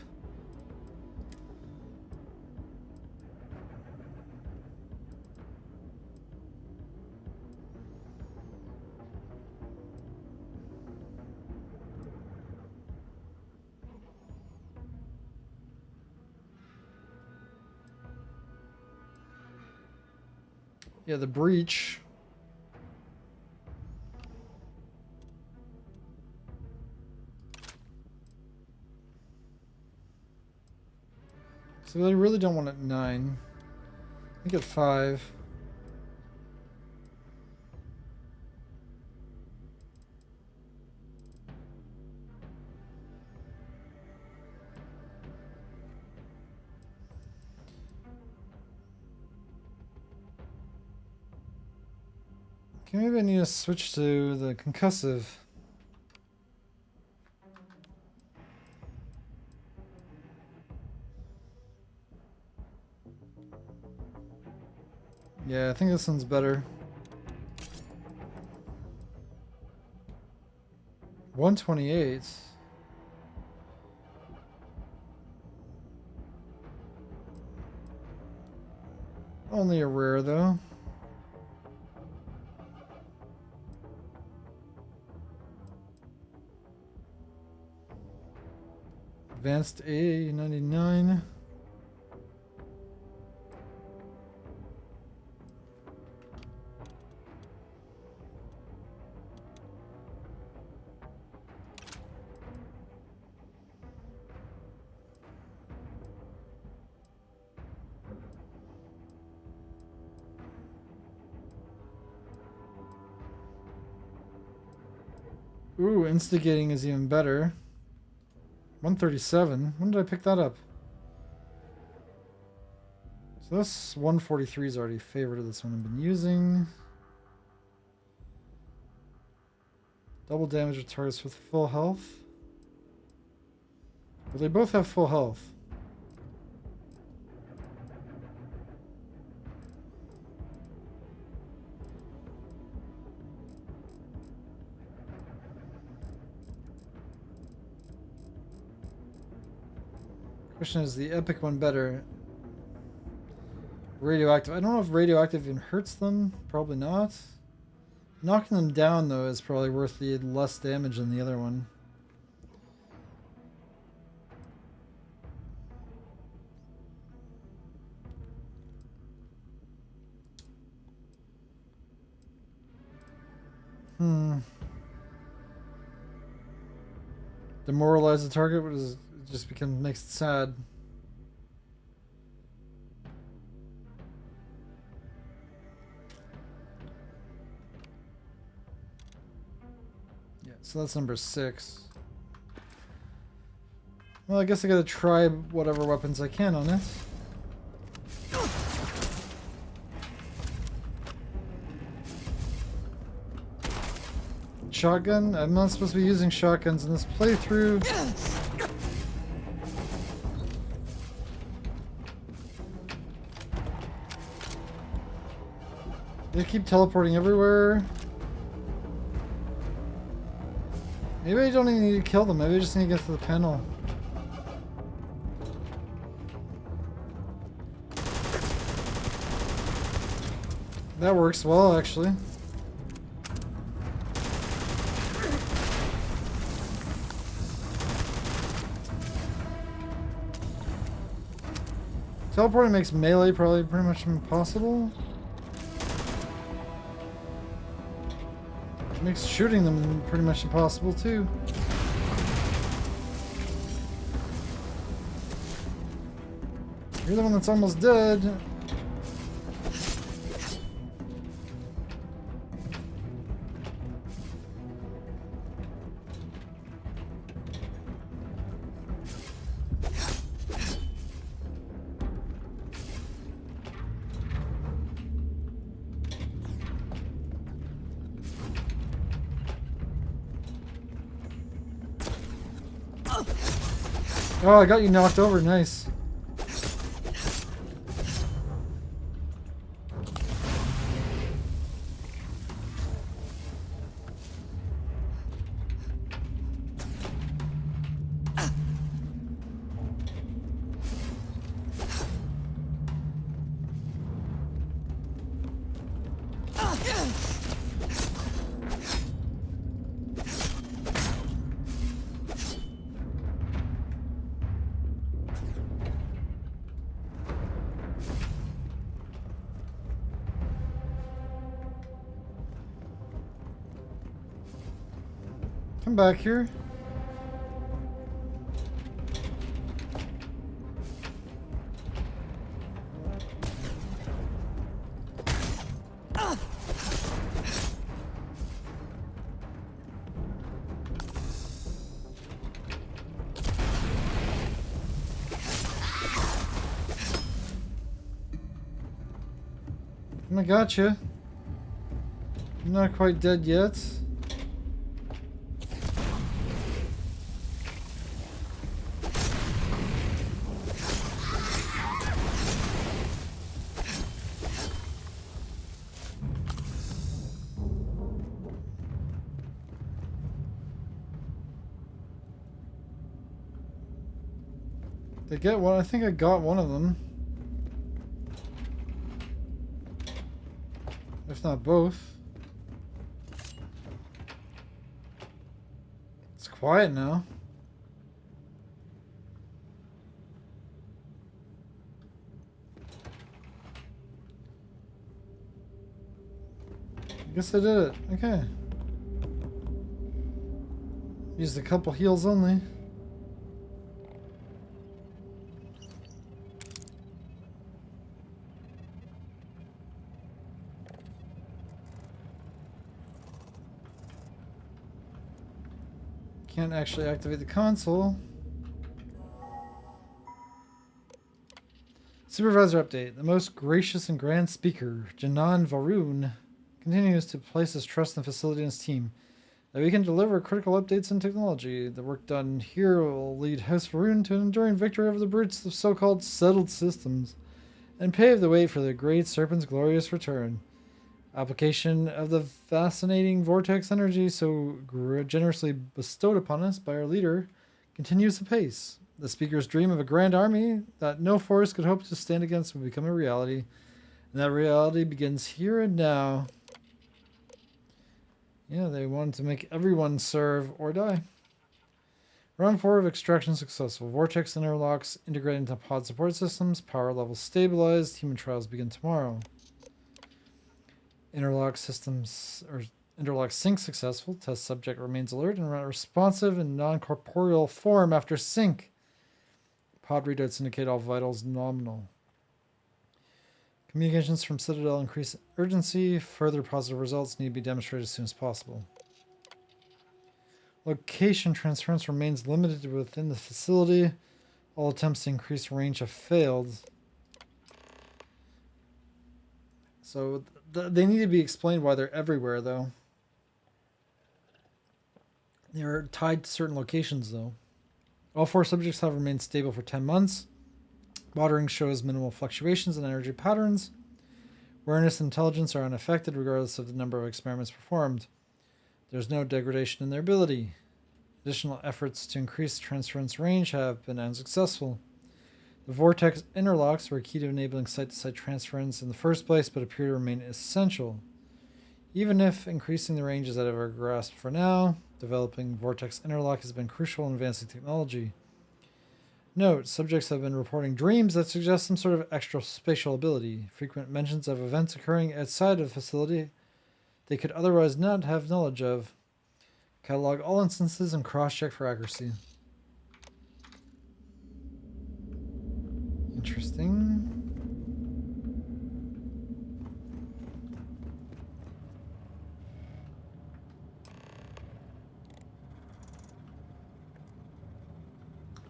Yeah, the breach. So I really don't want it 9. I think at 5. Okay, maybe I need to switch to the concussive. Yeah, I think this one's better. 128. Only a rare though. Advanced A99. Ooh, instigating is even better. 137. When did I pick that up? So this 143 is already favored of this one I've been using. Double damage to targets with full health. But they both have full health. Question is the epic one better? Radioactive. I don't know if radioactive even hurts them. Probably not. Knocking them down though is probably worth the less damage than the other one. Demoralize the target, what is it? Just makes it sad. Yeah, so that's number 6. Well, I guess I gotta try whatever weapons I can on it. Shotgun? I'm not supposed to be using shotguns in this playthrough. They keep teleporting everywhere. Maybe I don't even need to kill them. Maybe I just need to get to the panel. That works well, actually. Teleporting makes melee probably pretty much impossible. Makes shooting them pretty much impossible too. You're the one that's almost dead. Oh, I got you knocked over. Nice. Come back here. I gotcha. I'm not quite dead yet. They get one. I think I got one of them. If not both. It's quiet now. I guess I did it. Okay. Used a couple heals only. Can't actually activate the console. Supervisor update. The most gracious and grand speaker, Janan Varun, continues to place his trust in the facility and his team. That we can deliver critical updates in technology. The work done here will lead House Varun to an enduring victory over the brutes of so-called settled systems and pave the way for the Great Serpent's glorious return. Application of the fascinating vortex energy so generously bestowed upon us by our leader continues apace. The speaker's dream of a grand army that no force could hope to stand against will become a reality, and that reality begins here and now. Yeah, they wanted to make everyone serve or die. Round 4 of extraction successful. Vortex interlocks integrated into pod support systems. Power levels stabilized. Human trials begin tomorrow. Interlock systems or interlock sync successful. Test subject remains alert and responsive in non-corporeal form after sync. Pod readouts indicate all vitals nominal. Communications from Citadel increase urgency. Further positive results need to be demonstrated as soon as possible. Location transference remains limited within the facility. All attempts to increase range have failed. So they need to be explained why they're everywhere, though. They're tied to certain locations, though. All 4 subjects have remained stable for 10 months. Monitoring shows minimal fluctuations in energy patterns. Awareness and intelligence are unaffected regardless of the number of experiments performed. There's no degradation in their ability. Additional efforts to increase transference range have been unsuccessful. The vortex interlocks were key to enabling site-to-site transference in the first place, but appear to remain essential. Even if increasing the range is out of our grasp for now, developing vortex interlock has been crucial in advancing technology. Note, subjects have been reporting dreams that suggest some sort of extra spatial ability. Frequent mentions of events occurring outside of the facility they could otherwise not have knowledge of. Catalog all instances and cross-check for accuracy. Interesting.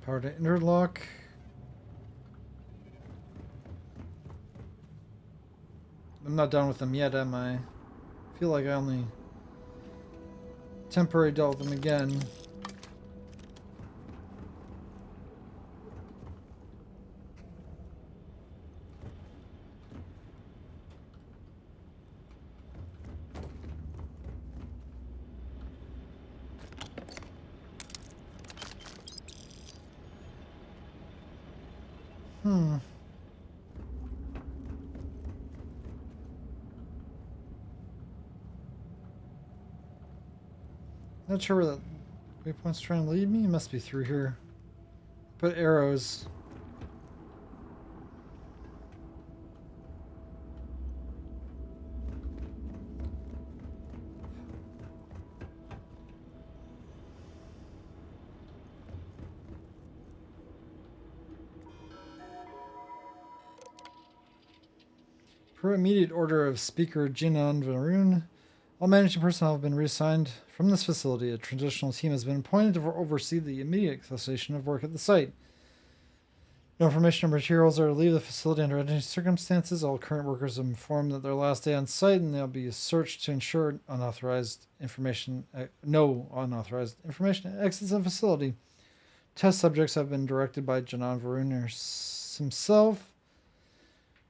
Power to interlock. I'm not done with them yet, am I? I feel like I only temporarily dealt with them again. Not sure where that waypoint's trying to lead me. It must be through here. Put arrows. Per immediate order of Speaker Jinan Varun, all managing personnel have been reassigned from this facility. A transitional team has been appointed to oversee the immediate cessation of work at the site. No information or materials are to leave the facility under any circumstances. All current workers are informed that their last day on site, and they'll be searched to ensure no unauthorized information exits the facility. Test subjects have been directed by Jinan Varun himself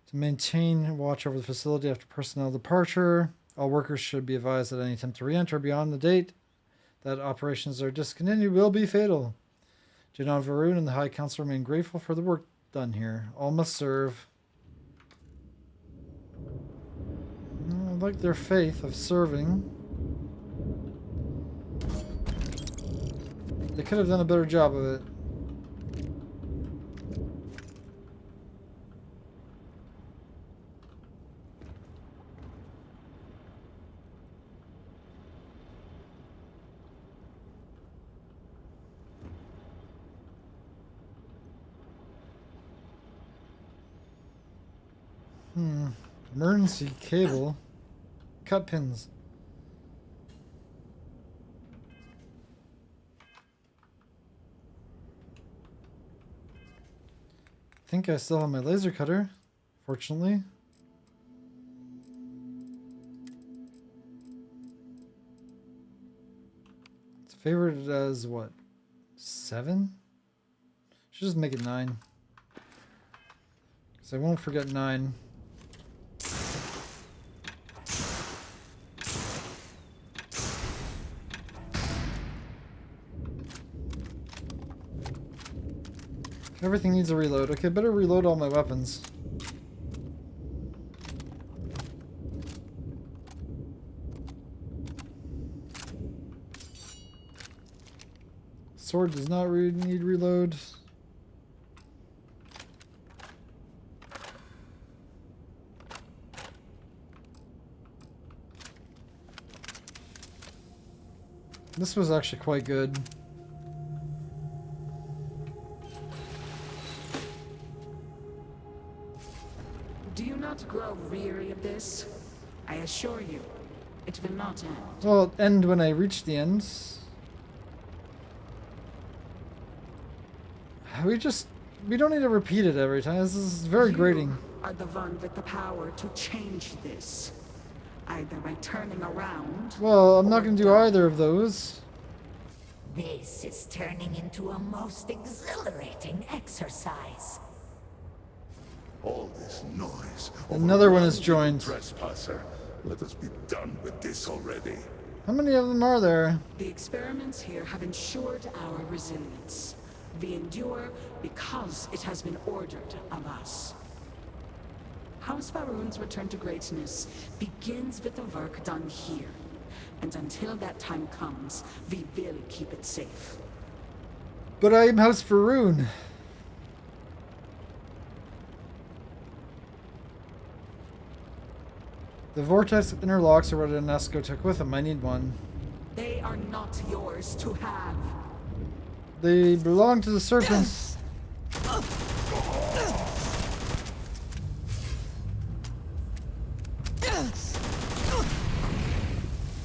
to maintain watch over the facility after personnel departure. All workers should be advised that any attempt to re-enter beyond the date that operations are discontinued will be fatal. Jinan Varun and the High Council remain grateful for the work done here. All must serve. I like their faith of serving. They could have done a better job of it. Emergency cable. Cut pins. I think I still have my laser cutter, fortunately. It's favored as what? 7? Should just make it 9. Because I won't forget 9. Everything needs a reload. Okay, better reload all my weapons. Sword does not need reload. This was actually quite good. Do you not grow weary of this? I assure you, it will not end. Well, it'll end when I reach the end. We don't need to repeat it every time. This is very grating. You are the one with the power to change this. Either by turning around... Well, I'm not going to do either of those. This is turning into a most exhilarating exercise. All this noise. Another one is joined. Trespasser. Let us be done with this already. How many of them are there? The experiments here have ensured our resilience. We endure because it has been ordered of us. House Varun's return to greatness begins with the work done here. And until that time comes, we will keep it safe. But I am House Varun. The vortex interlocks are what UNESCO took with him. I need one. They are not yours to have. They belong to the serpents.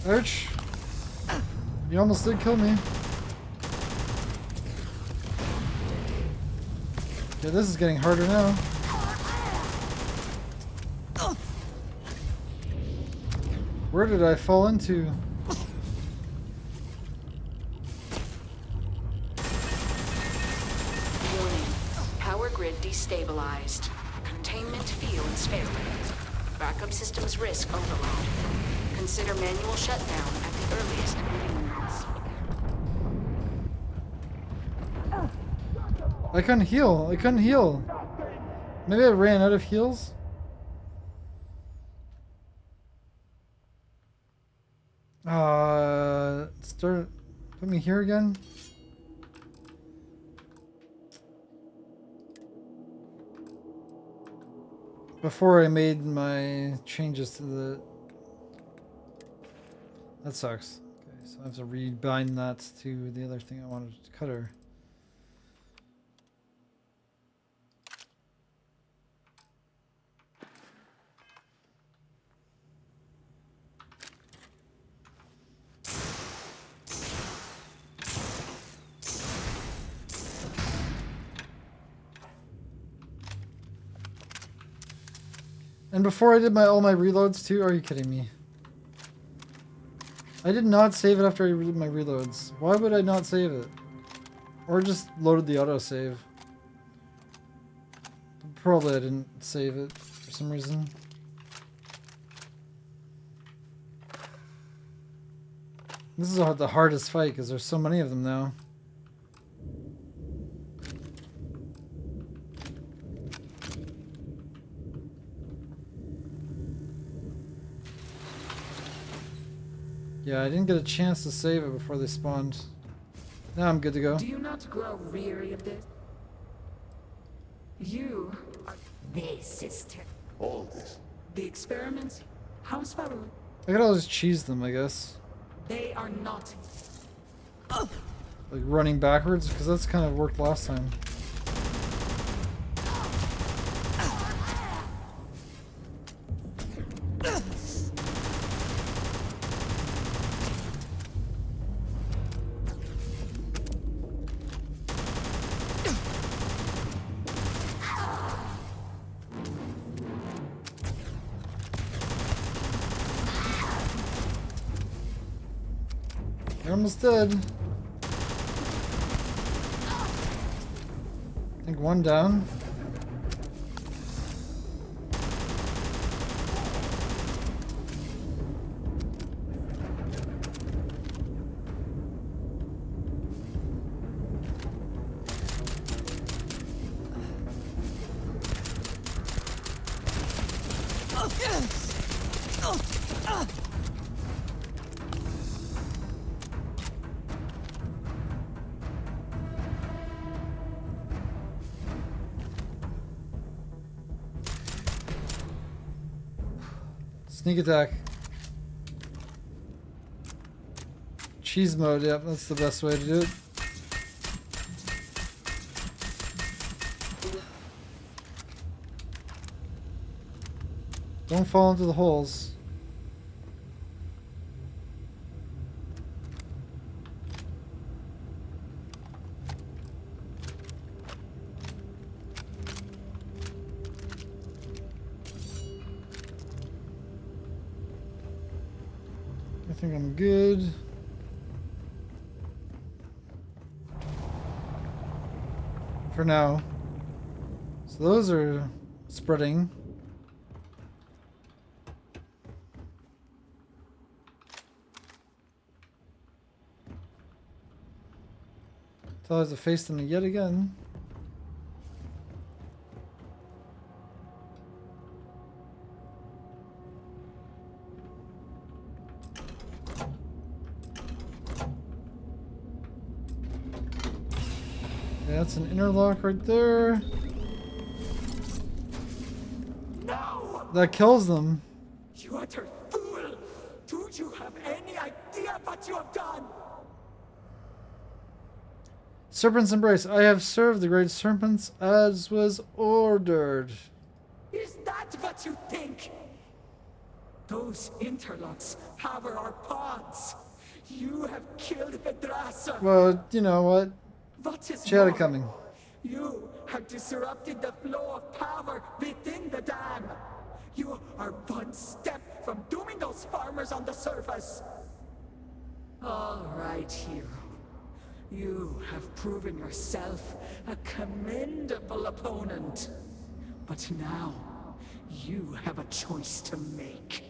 Ouch. You almost did kill me. Okay, this is getting harder now. Where did I fall into? Warning. Power grid destabilized. Containment fields failing. Backup systems risk overload. Consider manual shutdown at the earliest convenience. I couldn't heal. I couldn't heal. Maybe I ran out of heals? Put me here again. Before I made my changes to the... That sucks. Okay, so I have to rebind that to the other thing I wanted to cut her. And before I did all my reloads too? Are you kidding me? I did not save it after I did my reloads. Why would I not save it? Or just loaded the autosave. Probably I didn't save it for some reason. This is the hardest fight because there's so many of them now. Yeah, I didn't get a chance to save it before they spawned. Now I'm good to go. Do you not grow weary of this? You are... This is all this. The experiments? How's Farouk? I could always cheese them, I guess. They are not... Like running backwards, because that's kind of worked last time. You're almost dead. I think one down. Sneak attack. Cheese mode, yep, that's the best way to do it. Don't fall into the holes. I think I'm good. For now. So those are spreading. So I have to face them yet again. That's an interlock right there. No! That kills them. You utter fool! Do you have any idea what you have done? Serpent's Embrace. I have served the great serpents as was ordered. Is that what you think? Those interlocks power our pods. You have killed Vedrasa. Well, you know what? What is She had it more, coming. you have disrupted the flow of power within the dam. You are one step from dooming those farmers on the surface. All right, hero. You have proven yourself a commendable opponent. But now, you have a choice to make.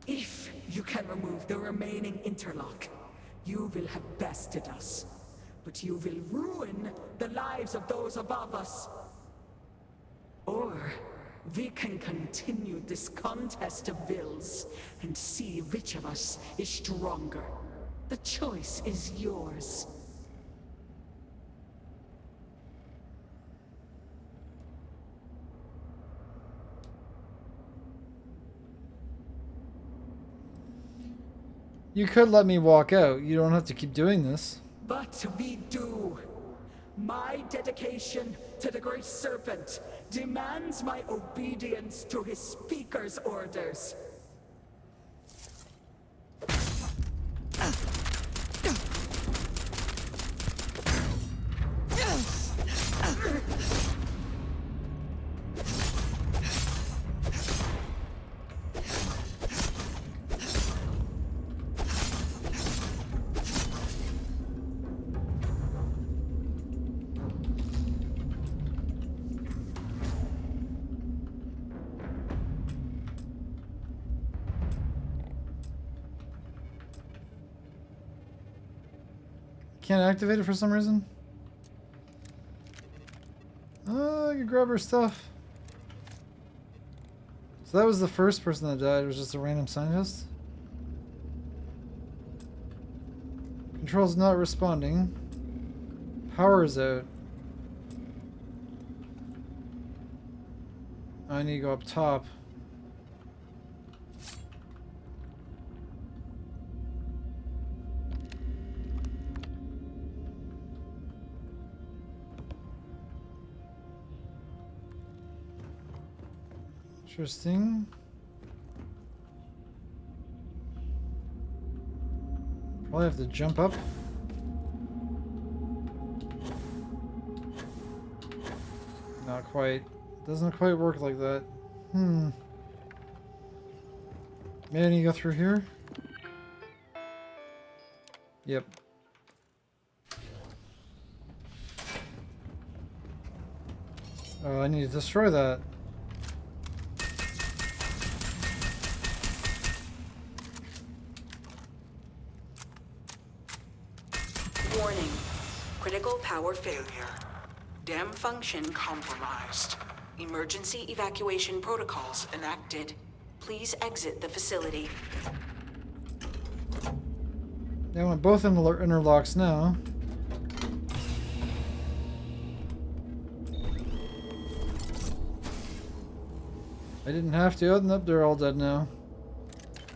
If you can remove the remaining interlock, you will have bested us. But you will ruin the lives of those above us. Or we can continue this contest of wills and see which of us is stronger. The choice is yours. You could let me walk out. You don't have to keep doing this. But we do. My dedication to the Great Serpent demands my obedience to his Speaker's orders. Can't activate it for some reason? Oh, I can grab her stuff. So that was the first person that died. It was just a random scientist. Control's not responding. Power's out. I need to go up top. Interesting. Probably have to jump up. Not quite. Doesn't quite work like that. Maybe I need to go through here? Yep. Oh, I need to destroy that. Warning. Critical power failure. Dam function compromised. Emergency evacuation protocols enacted. Please exit the facility. They want both interlocks now. I didn't have to. Oh, nope, they're all dead now.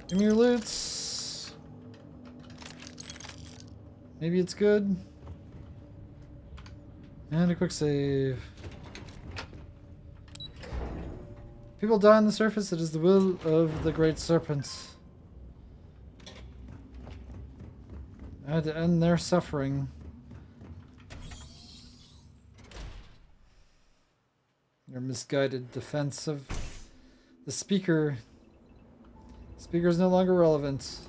Give me your loots. Maybe it's good. And a quick save. People die on the surface. It is the will of the Great Serpent. I had to end their suffering. Your misguided defense of the speaker. Speaker is no longer relevant.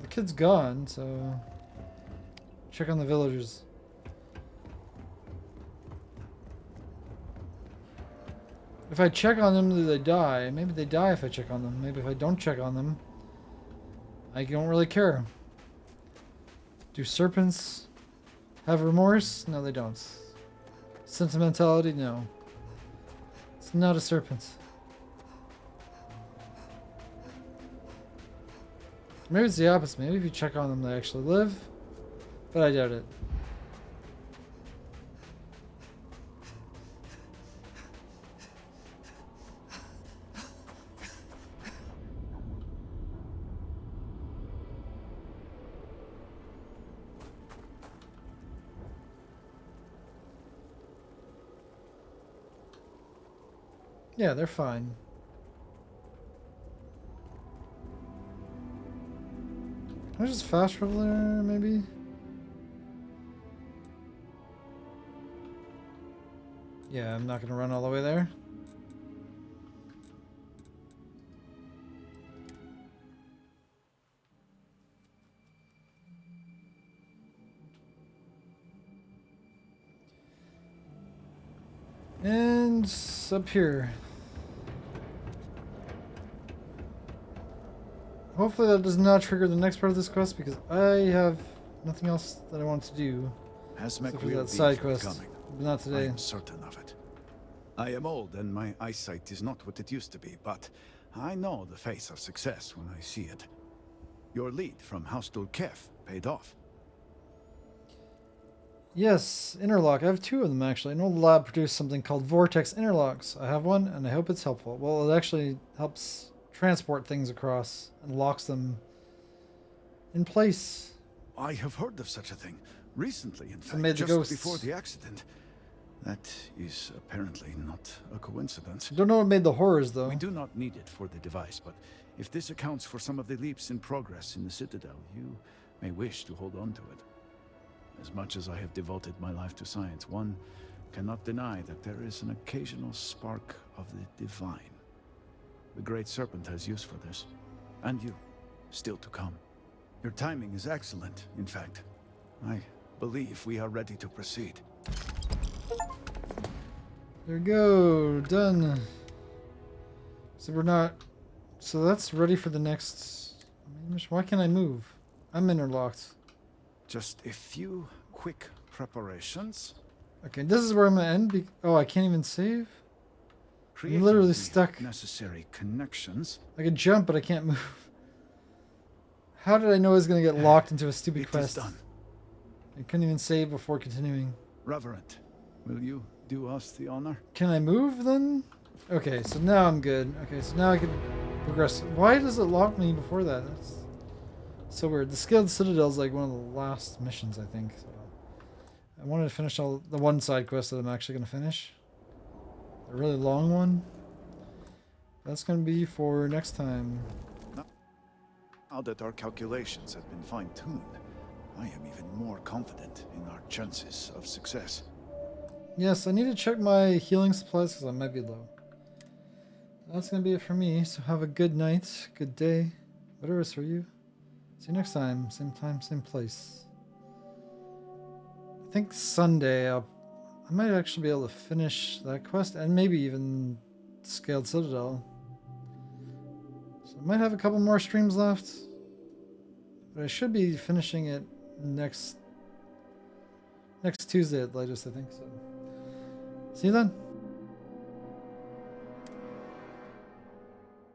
The kid's gone, so check on the villagers. If I check on them, do they die? Maybe they die if I check on them. Maybe if I don't check on them, I don't really care. Do serpents have remorse? No, they don't. Sentimentality? No. It's not a serpent. Maybe it's the opposite. Maybe if you check on them, they actually live. But I doubt it. Yeah, they're fine. Can I just fast travel there, maybe? Yeah, I'm not gonna run all the way there. And up here. Hopefully that does not trigger the next part of this quest because I have nothing else that I want to do. Hasmek for will that be side quest. forthcoming. But not I today. am certain of it. I am old and my eyesight is not what it used to be, but I know the face of success when I see it. Your lead from Haustul Kef paid off. Yes, interlock. I have two of them actually. I know the lab produced something called Vortex Interlocks. I have one and I hope it's helpful. Well, it actually helps transport things across and locks them in place. I have heard of such a thing. Recently, in So fact, made the just ghosts. before the accident. That is apparently not a coincidence. Don't know what made the horrors though. We do not need it for the device, but if this accounts for some of the leaps in progress in the Citadel, you may wish to hold on to it. As much as I have devoted my life to science, one cannot deny that there is an occasional spark of the divine. The Great Serpent has use for this. And you, still to come. Your timing is excellent, in fact. I believe we are ready to proceed. There we go. Done. So we're not... So that's ready for the next... Why can't I move? I'm interlocked. Just a few quick preparations. Okay, this is where I'm gonna end. Oh, I can't even save? I'm Creating literally the stuck. Necessary connections. I can jump, but I can't move. How did I know I was gonna get locked into a stupid It is quest? done. I couldn't even save before continuing. Reverend, will you do us the honor? Can I move then? Okay, so now I'm good. Okay, so now I can progress. Why does it lock me before that? That's so weird. The Scaled Citadel is like one of the last missions, I think. So I wanted to finish all the one side quest that I'm actually going to finish. A really long one. That's going to be for next time. Now that our calculations have been fine-tuned, I am even more confident in our chances of success. Yes, I need to check my healing supplies because I might be low. That's going to be it for me. So have a good night, good day, whatever is for you. See you next time, same place. I think Sunday I might actually be able to finish that quest and maybe even Scaled Citadel. So I might have a couple more streams left, but I should be finishing it next Tuesday at latest, I think. So see you then.